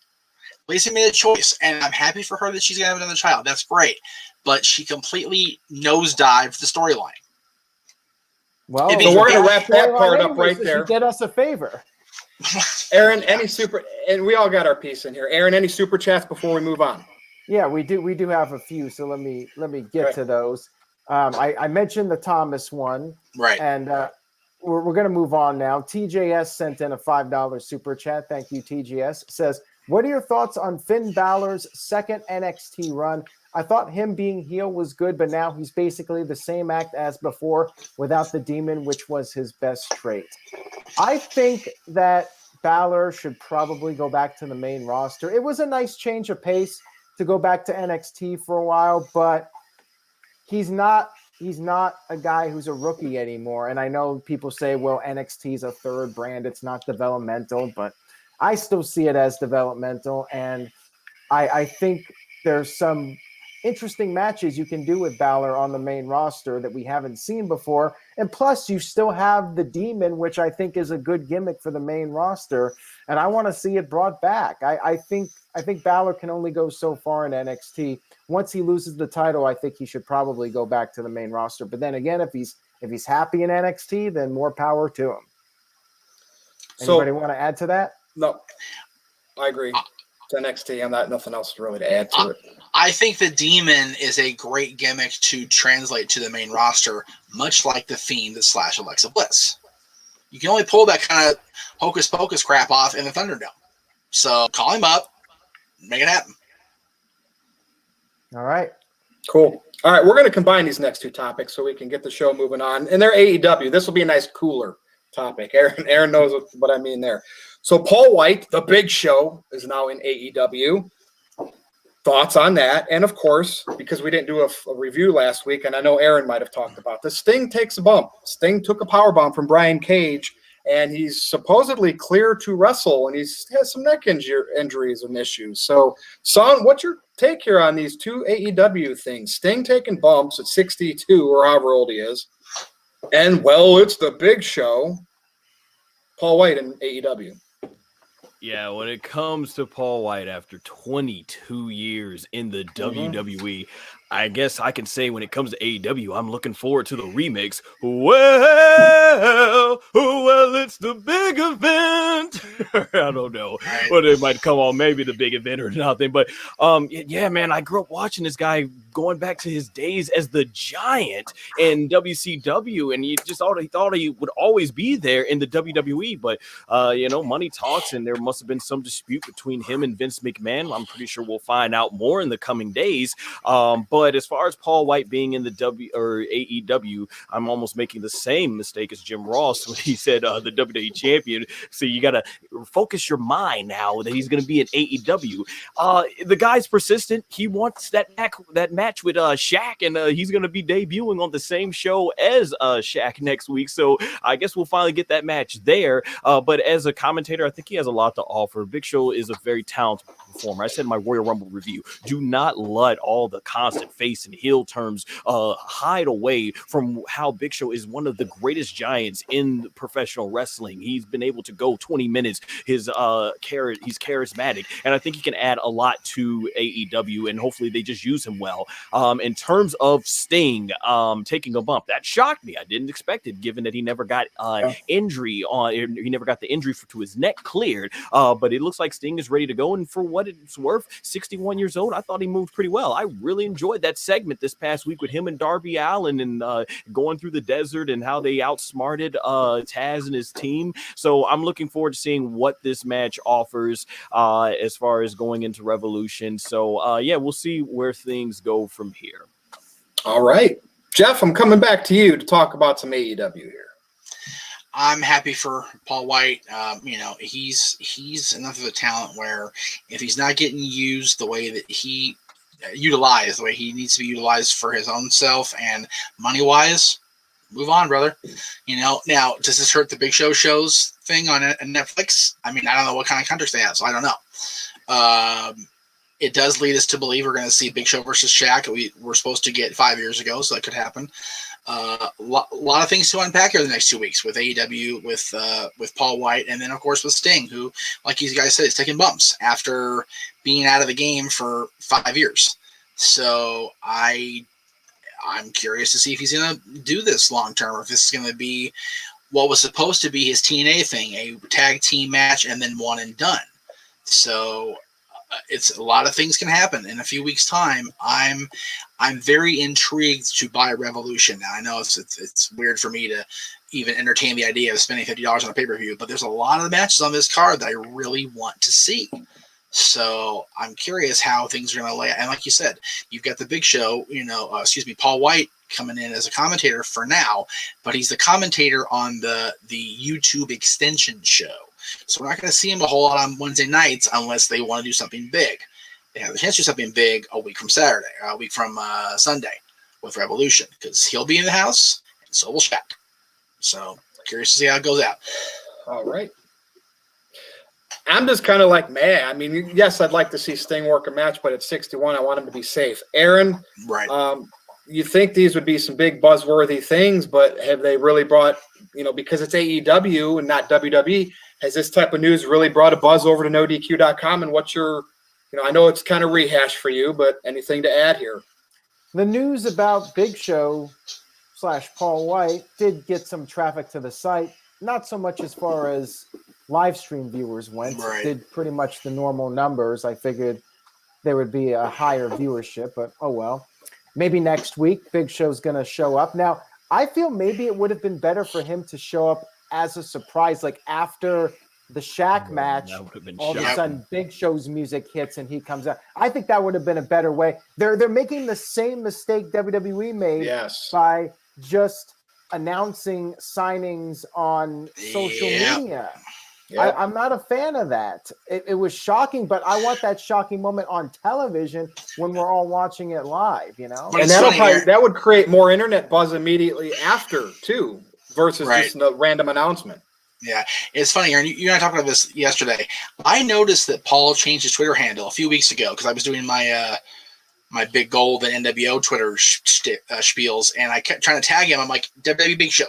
Lacey made a choice, and I'm happy for her that she's going to have another child. That's great. But she completely nosedived the storyline. Well, so we're going to wrap that part up right there. Get us a favor. Aaron, and we all got our piece in here. Aaron, any super chats before we move on? Yeah, we do have a few, so let me get to those. I mentioned the Thomas one. Right. And we're going to move on now. TJS sent in a $5 super chat. Thank you, TJS. Says, what are your thoughts on Finn Balor's second NXT run? I thought him being heel was good, but now he's basically the same act as before without the demon, which was his best trait. I think that Balor should probably go back to the main roster. It was a nice change of pace to go back to NXT for a while, but he's not a guy who's a rookie anymore. And I know people say, well, NXT is a third brand. It's not developmental, but I still see it as developmental. And I think there's some interesting matches you can do with Balor on the main roster that we haven't seen before. And plus, you still have the Demon, which I think is a good gimmick for the main roster. And I want to see it brought back. I think Balor can only go so far in NXT. Once he loses the title, I think he should probably go back to the main roster. But then again, if he's happy in NXT, then more power to him. Anybody want to add to that? No, I agree. It's NXT. I'm not nothing else really to add to it. I think the Demon is a great gimmick to translate to the main roster, much like the Fiend / Alexa Bliss. You can only pull that kind of hocus pocus crap off in the Thunderdome. So call him up, make it happen. All right. Cool. All right, we're going to combine these next two topics so we can get the show moving on. And they're AEW. This will be a nice cooler topic. Aaron knows what I mean there. So Paul Wight, the Big Show, is now in AEW. Thoughts on that? And of course, because we didn't do a review last week, and I know Aaron might have talked about this, Sting takes a bump. Sting took a powerbomb from Brian Cage, and he's supposedly clear to wrestle, and he has some neck injuries and issues. So, Son, what's your take here on these two AEW things? Sting taking bumps at 62 or however old he is, and, well, it's the Big Show. Paul Wight in AEW. Yeah, when it comes to Paul Wight after 22 years in the WWE, I guess I can say when it comes to AEW, I'm looking forward to the remix. Well, it's the big event. I don't know, but it might come on maybe the big event or nothing. But yeah, man, I grew up watching this guy going back to his days as the Giant in WCW, and he thought he would always be there in the WWE. But money talks, and there must have been some dispute between him and Vince McMahon. I'm pretty sure we'll find out more in the coming days. But as far as Paul Wight being in the AEW, I'm almost making the same mistake as Jim Ross when he said the WWE champion. So you got to focus your mind now that he's going to be in AEW. The guy's persistent. He wants that match with Shaq, and he's going to be debuting on the same show as Shaq next week. So I guess we'll finally get that match there. But as a commentator, I think he has a lot to offer. Big Show is a very talented performer. I said in my Royal Rumble review, do not let all the constant in face and heel terms hide away from how Big Show is one of the greatest giants in professional wrestling. He's been able to go 20 minutes. He's charismatic, and I think he can add a lot to AEW, and hopefully they just use him well. In terms of Sting taking a bump, that shocked me. I didn't expect it, given that he never got injury on. He never got the injury to his neck cleared. But it looks like Sting is ready to go, and for what it's worth, 61 years old, I thought he moved pretty well. I really enjoyed that segment this past week with him and Darby Allin and going through the desert and how they outsmarted Taz and his team. So I'm looking forward to seeing what this match offers as far as going into Revolution. So yeah, we'll see where things go from here. All right, Jeff, I'm coming back to you to talk about some AEW here. I'm happy for Paul Wight. He's enough of a talent where if he's not getting used the way that he utilized, the way he needs to be utilized for his own self and money-wise, move on, brother. Now, does this hurt the Big Show shows thing on Netflix? I mean, I don't know what kind of contracts they have, so I don't know. It does lead us to believe we're going to see Big Show versus Shaq. We were supposed to get 5 years ago, so that could happen. A lot of things to unpack here the next 2 weeks with AEW, with Paul Wight, and then of course with Sting, who, like you guys said, is taking bumps after being out of the game for 5 years. So I'm curious to see if he's going to do this long term, or if this is going to be what was supposed to be his TNA thing, a tag team match and then one and done. So it's a lot of things can happen in a few weeks' time. I'm very intrigued to buy Revolution. Now I know it's weird for me to even entertain the idea of spending $50 on a pay-per-view, but there's a lot of the matches on this card that I really want to see. So I'm curious how things are going to lay out. And like you said, you've got the Big Show, Paul Wight coming in as a commentator for now, but he's the commentator on the YouTube extension show. So we're not going to see him a whole lot on Wednesday nights unless they want to do something big. They have the chance to do something big a week from Saturday, a week from Sunday with Revolution, because he'll be in the house and so will Shaq. So curious to see how it goes out. All right. I'm just kind of like, man, I mean, yes, I'd like to see Sting work a match, but at 61, I want him to be safe. Aaron, right. You think these would be some big buzzworthy things, but have they really brought, because it's AEW and not WWE, has this type of news really brought a buzz over to NoDQ.com? And what's your, I know it's kind of rehash for you, but anything to add here? The news about Big Show / Paul Wight did get some traffic to the site. Not so much as far as live stream viewers went. Right. Did pretty much the normal numbers. I figured there would be a higher viewership, but oh well. Maybe next week Big Show's going to show up. Now, I feel maybe it would have been better for him to show up as a surprise, like after the Shaq match, all of a sudden Big Show's music hits and he comes out. I think that would have been a better way. They're making the same mistake WWE made by just announcing signings on social media. Yep. I'm not a fan of that. It was shocking, but I want that shocking moment on television when we're all watching it live, And that would create more internet buzz immediately after, too, versus just a random announcement. Yeah, it's funny, Aaron. You and I talked about this yesterday. I noticed that Paul changed his Twitter handle a few weeks ago because I was doing my my big gold and NWO Twitter spiels, and I kept trying to tag him. I'm like, WWE Big Show.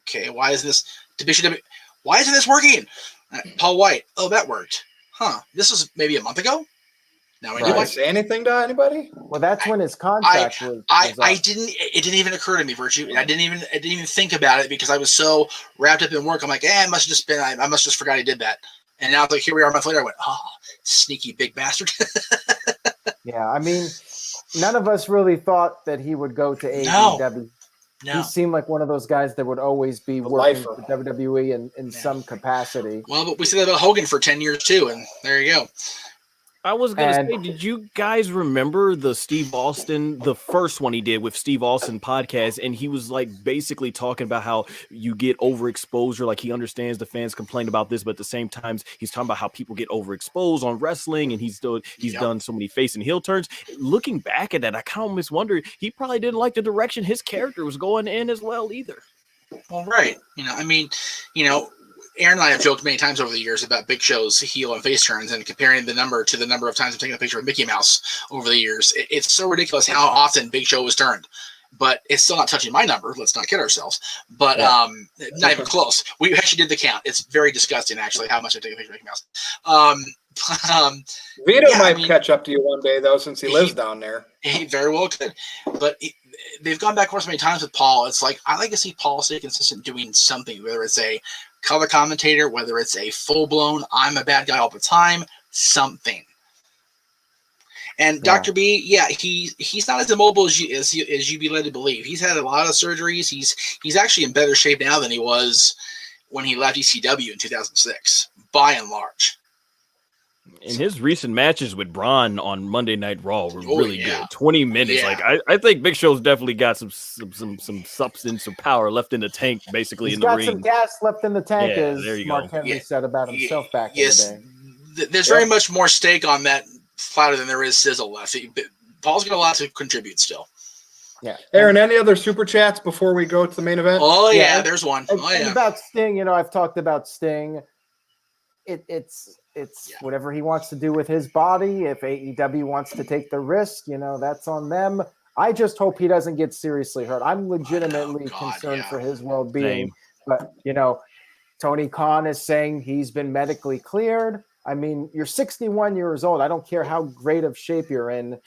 Okay, why isn't this working? Paul Wight. Oh, that worked. Huh. This was maybe a month ago. Now Did I say anything to anybody? Well, that's when his contract was up. It didn't even occur to me, Virtue. I didn't even think about it because I was so wrapped up in work. I'm like, I must just forgot he did that. And now, like, here we are a month later. I went, oh, sneaky big bastard. Yeah, I mean, none of us really thought that he would go to AEW. No. He seemed like one of those guys that would always be working for WWE in some capacity. Well, but we said that about Hogan for 10 years too, and there you go. I was going to say, did you guys remember the Steve Austin, the first one he did with Steve Austin podcast? And he was like basically talking about how you get overexposure. Like he understands the fans complain about this, but at the same time, he's talking about how people get overexposed on wrestling. And he's done so many face and heel turns. Looking back at that, I kind of almost wonder, he probably didn't like the direction his character was going in as well either. Well, right. Aaron and I have joked many times over the years about Big Show's heel and face turns and comparing the number to the number of times I'm taking a picture of Mickey Mouse over the years. It's so ridiculous how often Big Show was turned. But it's still not touching my number. Let's not kid ourselves. But not even close. We actually did the count. It's very disgusting, actually, how much I take a picture of Mickey Mouse. Vito might catch up to you one day, though, since he lives down there. He very well could. But they've gone back so many times with Paul. It's like, I like to see Paul stay consistent doing something, whether it's a color commentator, whether it's a full-blown, I'm a bad guy all the time, something. And Dr. B, he's not as immobile as you'd be led to believe. He's had a lot of surgeries. He's actually in better shape now than he was when he left ECW in 2006, by and large. And his recent matches with Braun on Monday Night Raw were really good. 20 minutes. Yeah. Like I think Big Show's definitely got some substance, some power left in the tank, basically. He's in the ring. Got some gas left in the tank, as Mark Henry said about himself back in the day. There's very much more steak on that flatter than there is sizzle left. Paul's got a lot to contribute still. Yeah. Aaron, any other super chats before we go to the main event? Oh yeah, there's one. And about Sting, I've talked about Sting. It's whatever he wants to do with his body. If AEW wants to take the risk, that's on them. I just hope he doesn't get seriously hurt. I'm legitimately concerned for his well-being. But Tony Khan is saying he's been medically cleared. I mean, you're 61 years old. I don't care how great of shape you're in.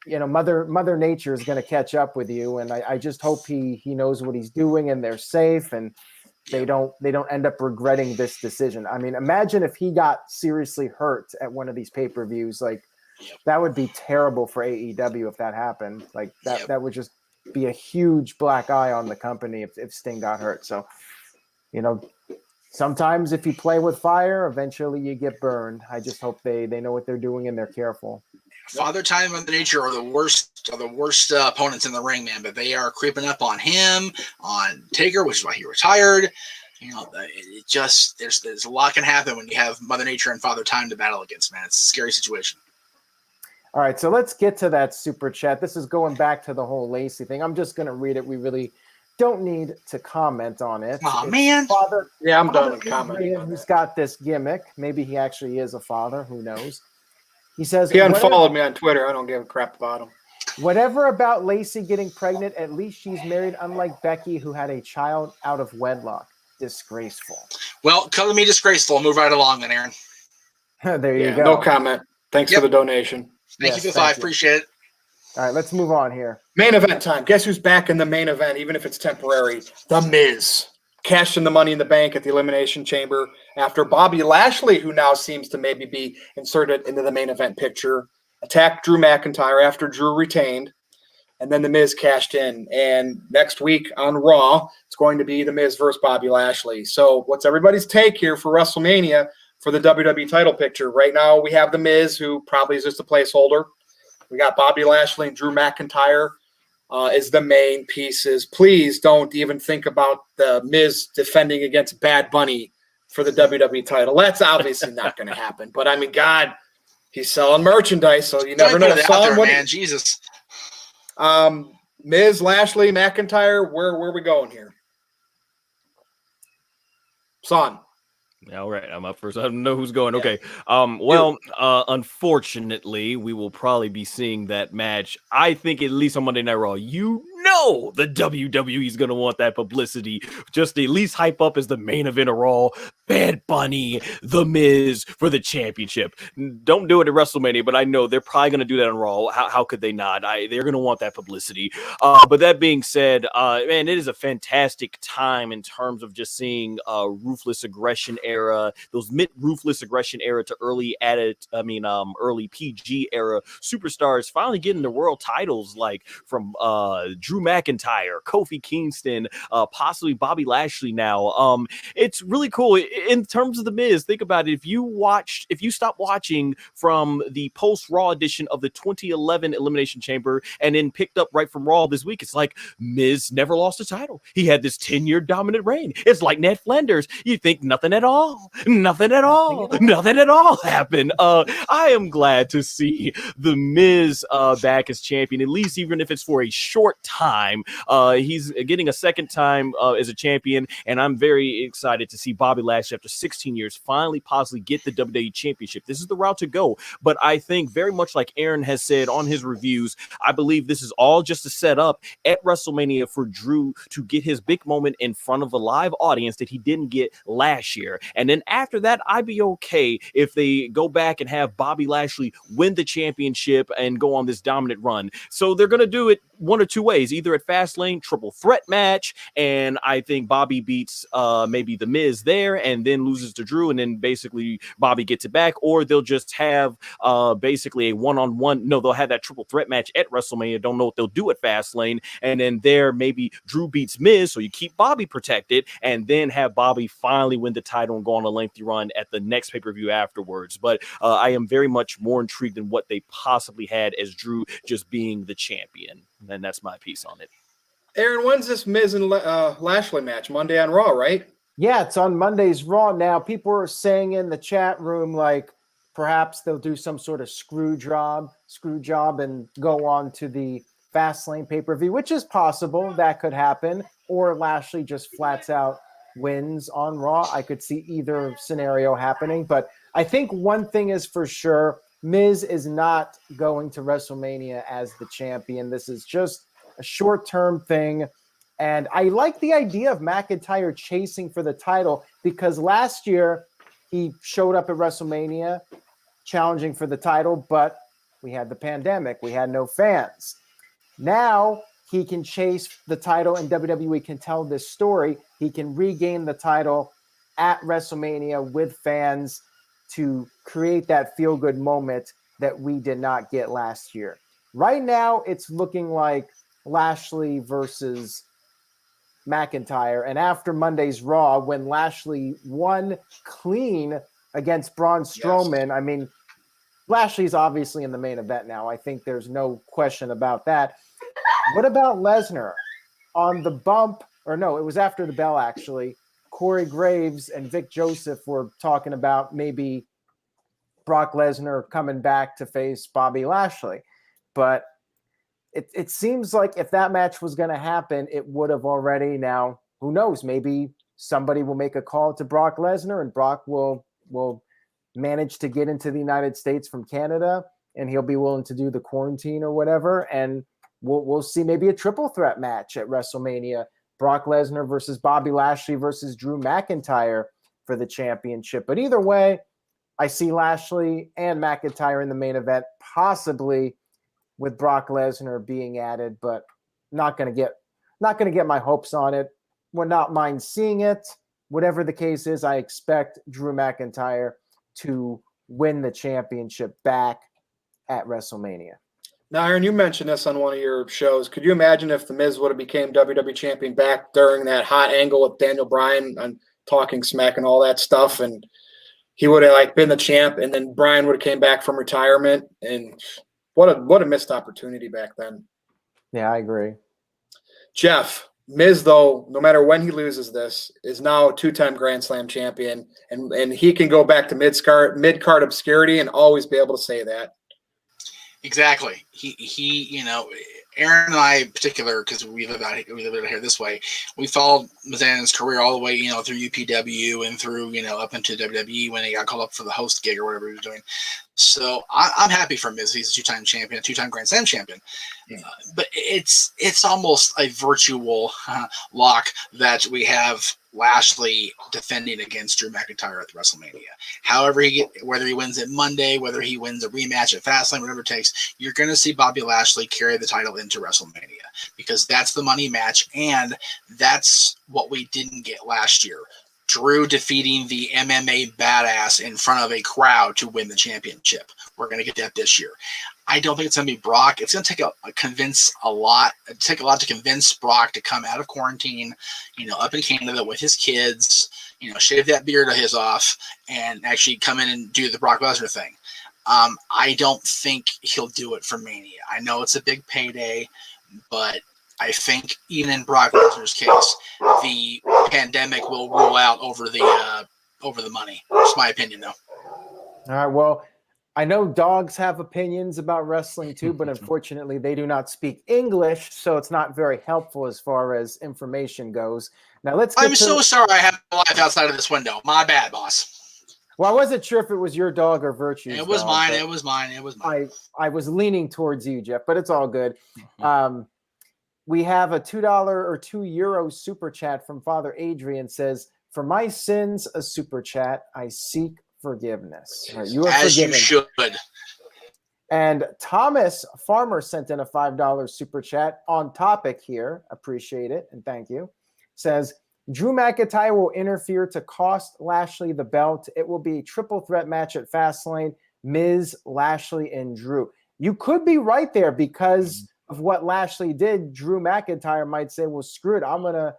Mother Nature is going to catch up with you, and I just hope he knows what he's doing and they're safe and they don't end up regretting this decision. I mean, imagine if he got seriously hurt at one of these pay-per-views. Like, that would be terrible for AEW if that happened. Like, that would just be a huge black eye on the company if Sting got hurt. So, sometimes if you play with fire, eventually you get burned. I just hope they know what they're doing and they're careful. Father Time and the Nature are the worst opponents in the ring, man. But they are creeping up on him, on Taker, which is why he retired. There's a lot can happen when you have Mother Nature and Father Time to battle against, man. It's a scary situation. All right, so let's get to that super chat. This is going back to the whole Lacey thing. I'm just going to read it. We really don't need to comment on it. Oh, man. I'm done with commenting. Who's got this gimmick? Maybe he actually is a father. Who knows? He says he unfollowed me on Twitter. I don't give a crap about him. Whatever about Lacey getting pregnant, at least she's married, unlike Becky, who had a child out of wedlock. Disgraceful. Well, color me disgraceful. Move right along then, Aaron. There you go. No comment. Thanks for the donation. Thank you for the 5. Appreciate it. All right, let's move on here. Main event time. Guess who's back in the main event, even if it's temporary? The Miz. Cashed in the Money in the Bank at the Elimination Chamber after Bobby Lashley, who now seems to maybe be inserted into the main event picture, attacked Drew McIntyre after Drew retained, and then the Miz cashed in. And next week on Raw, it's going to be the Miz versus Bobby Lashley. So what's everybody's take here for WrestleMania for the WWE title picture? Right now we have the Miz, who probably is just a placeholder. We got Bobby Lashley and Drew McIntyre is the main pieces. Please don't even think about the Miz defending against Bad Bunny for the WWE title. That's obviously not going to happen. But, I mean, God, he's selling merchandise, so you never know. Man, Jesus. Miz, Lashley, McIntyre, where are we going here? Son. All right, I'm up first. I don't know who's going. Okay. Unfortunately, we will probably be seeing that match. I think at least on Monday Night Raw, the WWE is going to want that publicity just to at least hype up as the main event of Raw. Bad Bunny, The Miz for the championship. Don't do it at WrestleMania, but I know they're probably going to do that on Raw. How could they not? They're going to want that publicity. But that being said, man, it is a fantastic time in terms of just seeing Ruthless Aggression era, those mid-Ruthless Aggression era to early PG era superstars finally getting the world titles, like from Drew McIntyre, Kofi Kingston, possibly Bobby Lashley now. It's really cool. In terms of the Miz, think about it. If you stop watching from the post-Raw edition of the 2011 Elimination Chamber and then picked up right from Raw this week, it's like Miz never lost a title. He had this 10-year dominant reign. It's like Ned Flanders. You think nothing at all happened. I am glad to see the Miz back as champion, at least even if it's for a short time. time. He's getting a second time as a champion, and I'm very excited to see Bobby Lashley, after 16 years, finally possibly get the WWE Championship. This is the route to go, but I think very much like Aaron has said on his reviews, I believe this is all just a setup at WrestleMania for Drew to get his big moment in front of a live audience that he didn't get last year. And then after that, I'd be okay if they go back and have Bobby Lashley win the championship and go on this dominant run. So they're going to do it one or two ways, either at Fastlane, triple threat match, and I think Bobby beats maybe The Miz there and then loses to Drew, and then basically Bobby gets it back, or they'll just have basically a one-on-one. No, they'll have that triple threat match at WrestleMania. Don't know what they'll do at Fastlane, and then there maybe Drew beats Miz, so you keep Bobby protected, and then have Bobby finally win the title and go on a lengthy run at the next pay-per-view afterwards. But I am very much more intrigued in what they possibly had as Drew just being the champion. And that's my piece on it. Aaron, when's this Miz and Lashley match? Monday on Raw, right? Yeah, it's on Monday's Raw. Now, people are saying in the chat room, like, perhaps they'll do some sort of screw job and go on to the Fastlane pay-per-view, which is possible. That could happen. Or Lashley just flats out wins on Raw. I could see either scenario happening. But I think one thing is for sure, Miz is not going to WrestleMania as the champion. This is just a short-term thing. And I like the idea of McIntyre chasing for the title, because last year he showed up at WrestleMania challenging for the title, but we had the pandemic. We had no fans. Now he can chase the title, and WWE can tell this story. He can regain the title at WrestleMania with fans to create that feel-good moment that we did not get last year. Right now, it's looking like Lashley versus McIntyre. And after Monday's Raw, when Lashley won clean against Braun Strowman, I mean, Lashley's obviously in the main event now. I think there's no question about that. What about Lesnar? On the bump, or no, it was after the bell, actually. Corey Graves and Vic Joseph were talking about maybe Brock Lesnar coming back to face Bobby Lashley. But it seems like if that match was going to happen, it would have already. Now, who knows? Maybe somebody will make a call to Brock Lesnar, and Brock will manage to get into the United States from Canada, and he'll be willing to do the quarantine or whatever. And we'll see maybe a triple threat match at WrestleMania. Brock Lesnar versus Bobby Lashley versus Drew McIntyre for the championship. But either way, I see Lashley and McIntyre in the main event, possibly with Brock Lesnar being added, but not going to get my hopes on it. Would not mind seeing it. Whatever the case is, I expect Drew McIntyre to win the championship back at WrestleMania. Now, Aaron, you mentioned this on one of your shows. Could you imagine if The Miz would have became WWE champion back during that hot angle with Daniel Bryan and talking smack and all that stuff, and he would have been the champ, and then Bryan would have came back from retirement, and what a missed opportunity back then. Yeah, I agree. Jeff, Miz, though, no matter when he loses this, is now a two-time Grand Slam champion, and he can go back to mid-card obscurity and always be able to say that. Exactly. He, Aaron and I in particular, because we live out here this way, we followed Mizanin's career all the way, through UPW and through, up into WWE when he got called up for the host gig or whatever he was doing. So I'm happy for Miz. He's a two-time champion, a two-time Grand Slam champion. Yeah. But it's almost a virtual lock that we have Lashley defending against Drew McIntyre at WrestleMania. However, whether he wins it Monday, whether he wins a rematch at Fastlane, whatever it takes, you're going to see Bobby Lashley carry the title into WrestleMania, because that's the money match, and that's what we didn't get last year. Drew defeating the MMA badass in front of a crowd to win the championship. We're going to get that this year. I don't think it's going to be Brock. It's going to take a lot to convince Brock to come out of quarantine, up in Canada with his kids, shave that beard of his off and actually come in and do the Brock Lesnar thing. I don't think he'll do it for Mania. I know it's a big payday, but I think even in Brock Lesnar's case, the pandemic will rule out over the money. It's my opinion, though. All right. Well, I know dogs have opinions about wrestling too, but unfortunately they do not speak English, so it's not very helpful as far as information goes. Now I'm so sorry I have a life outside of this window. My bad, boss. Well, I wasn't sure if it was your dog or Virtue's It was dog, mine. It was mine. It was mine. I was leaning towards you, Jeff, but it's all good. We have a $2 or €2 super chat from Father Adrian. Says, "For my sins, a super chat. I seek forgiveness." You are as forgiven. you should. And Thomas Farmer sent in a $5 super chat on topic here. Appreciate it and thank you. Says, "Drew McIntyre will interfere to cost Lashley the belt. It will be a triple threat match at Fastlane. Miz, Lashley, and Drew." You could be right there because of what Lashley did. Drew McIntyre might say, "Well, screw it. I'm going to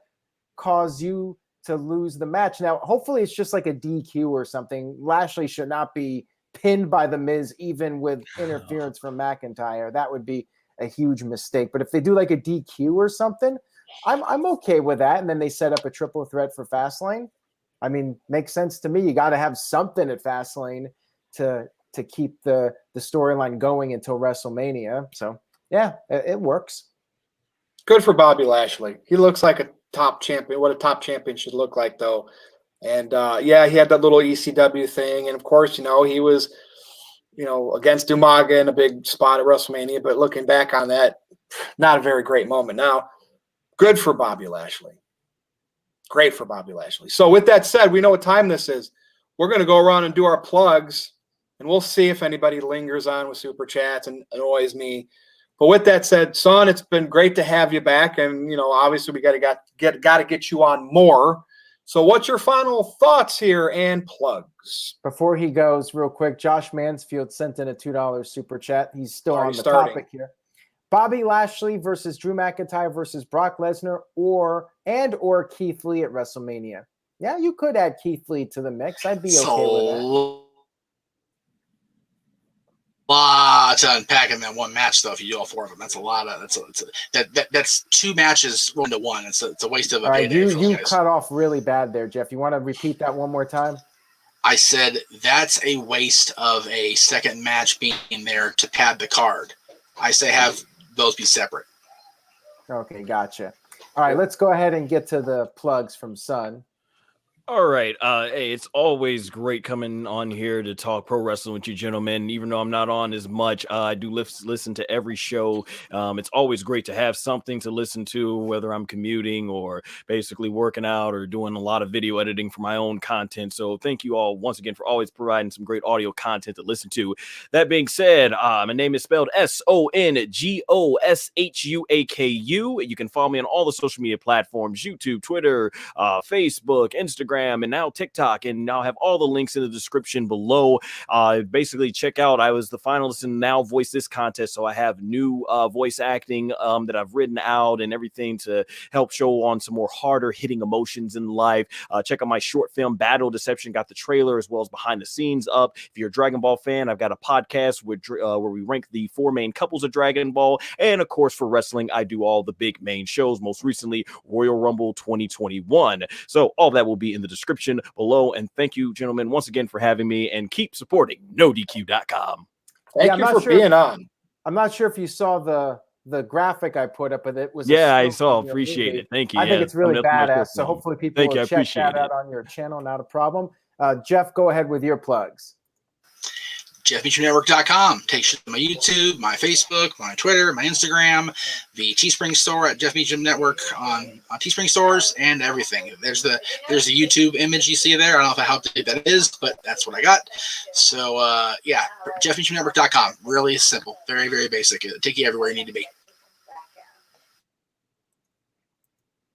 cause you to lose the match." Now, hopefully it's just like a DQ or something. Lashley should not be pinned by the Miz, even with interference from McIntyre. That would be a huge mistake. But if they do like a DQ or something, I'm okay with that. And then they set up a triple threat for Fastlane. I mean, makes sense to me. You got to have something at Fastlane to keep the storyline going until WrestleMania. So yeah, it works. Good for Bobby Lashley. He looks like a top champion. What a top champion should look like, though. And yeah, he had that little ECW thing, and of course, he was, against Umaga in a big spot at WrestleMania. But looking back on that, not a very great moment. Now, good for Bobby Lashley. Great for Bobby Lashley. So with that said, we know what time this is. We're going to go around and do our plugs, and we'll see if anybody lingers on with super chats and annoys me. But with that said, son, it's been great to have you back, and obviously we got to get you on more. So what's your final thoughts here and plugs? Before he goes, real quick, Josh Mansfield sent in a $2 super chat. He's still on the topic here. Bobby Lashley versus Drew McIntyre versus Brock Lesnar or Keith Lee at WrestleMania. Yeah, you could add Keith Lee to the mix. I'd be okay with that. Lot to unpack in that one match, though. If you do all four of them, that's a lot of that's two matches rolled into one. It's a waste of a payday. You cut off really bad there, Jeff. You want to repeat that one more time? I said that's a waste of a second match being there to pad the card. I say have those be separate. Okay, gotcha. All right, let's go ahead and get to the plugs from Sun. All right. Hey, it's always great coming on here to talk pro wrestling with you gentlemen. Even though I'm not on as much, I do listen to every show. It's always great to have something to listen to, whether I'm commuting or basically working out or doing a lot of video editing for my own content. So thank you all once again for always providing some great audio content to listen to. That being said, my name is spelled SONGOSHUAKU. You can follow me on all the social media platforms, YouTube, Twitter, Facebook, Instagram, and now TikTok, and I'll have all the links in the description below. Basically, check out, I was the finalist in Now Voice This contest, so I have new voice acting that I've written out and everything to help show on some more harder hitting emotions in life. Check out my short film, Battle Deception, got the trailer as well as behind the scenes up. If you're a Dragon Ball fan, I've got a podcast where we rank the 4 main couples of Dragon Ball, and of course, for wrestling, I do all the big main shows, most recently, Royal Rumble 2021. So all that will be in the description below, and thank you gentlemen once again for having me, and keep supporting NoDQ.com. Thank you for being on. I'm not sure if you saw the graphic I put up, but it was I saw. Appreciate it. Thank you. I think it's really badass, so hopefully people will check that out on your channel. Not a problem. Jeff, go ahead with your plugs. JeffMeachemNetwork.com takes you to my YouTube, my Facebook, my Twitter, my Instagram, the Teespring store at Jeff Meacham Network on Teespring stores, and everything. There's the YouTube image you see there. I don't know how big that is, but that's what I got. So yeah, JeffMeachemNetwork.com. Really simple, very very basic. It'll take you everywhere you need to be.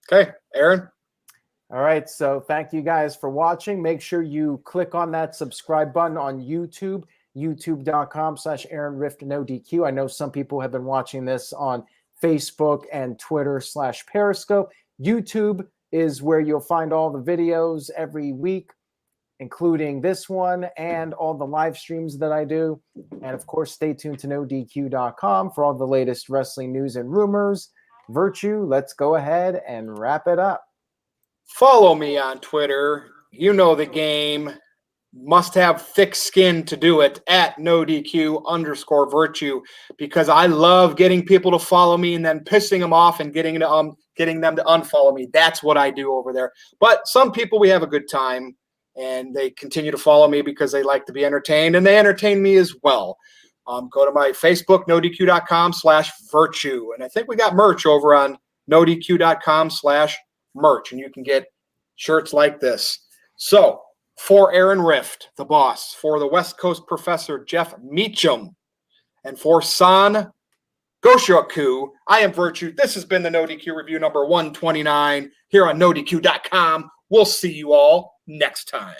Okay, Aaron. All right, so thank you guys for watching. Make sure you click on that subscribe button on YouTube. youtube.com/AaronRiftNoDQ. I know some people have been watching this on Facebook and Twitter/Periscope. YouTube is where you'll find all the videos every week, including this one and all the live streams that I do. And of course, stay tuned to NoDQ.com for all the latest wrestling news and rumors. Virtue, let's go ahead and wrap it up. Follow me on Twitter. You know the game. must have thick skin to do it at NoDQ_virtue, because I love getting people to follow me and then pissing them off and getting them to unfollow me. That's what I do over there. But some people, we have a good time and they continue to follow me because they like to be entertained, and they entertain me as well. Go to my Facebook, nodq.com/virtue. And I think we got merch over on nodq.com/merch, and you can get shirts like this. So for Aaron Rift, the boss, for the West Coast professor, Jeff Meacham, and for San Goshoku, I am Virtue. This has been the NoDQ review number 129 here on NoDQ.com. We'll see you all next time.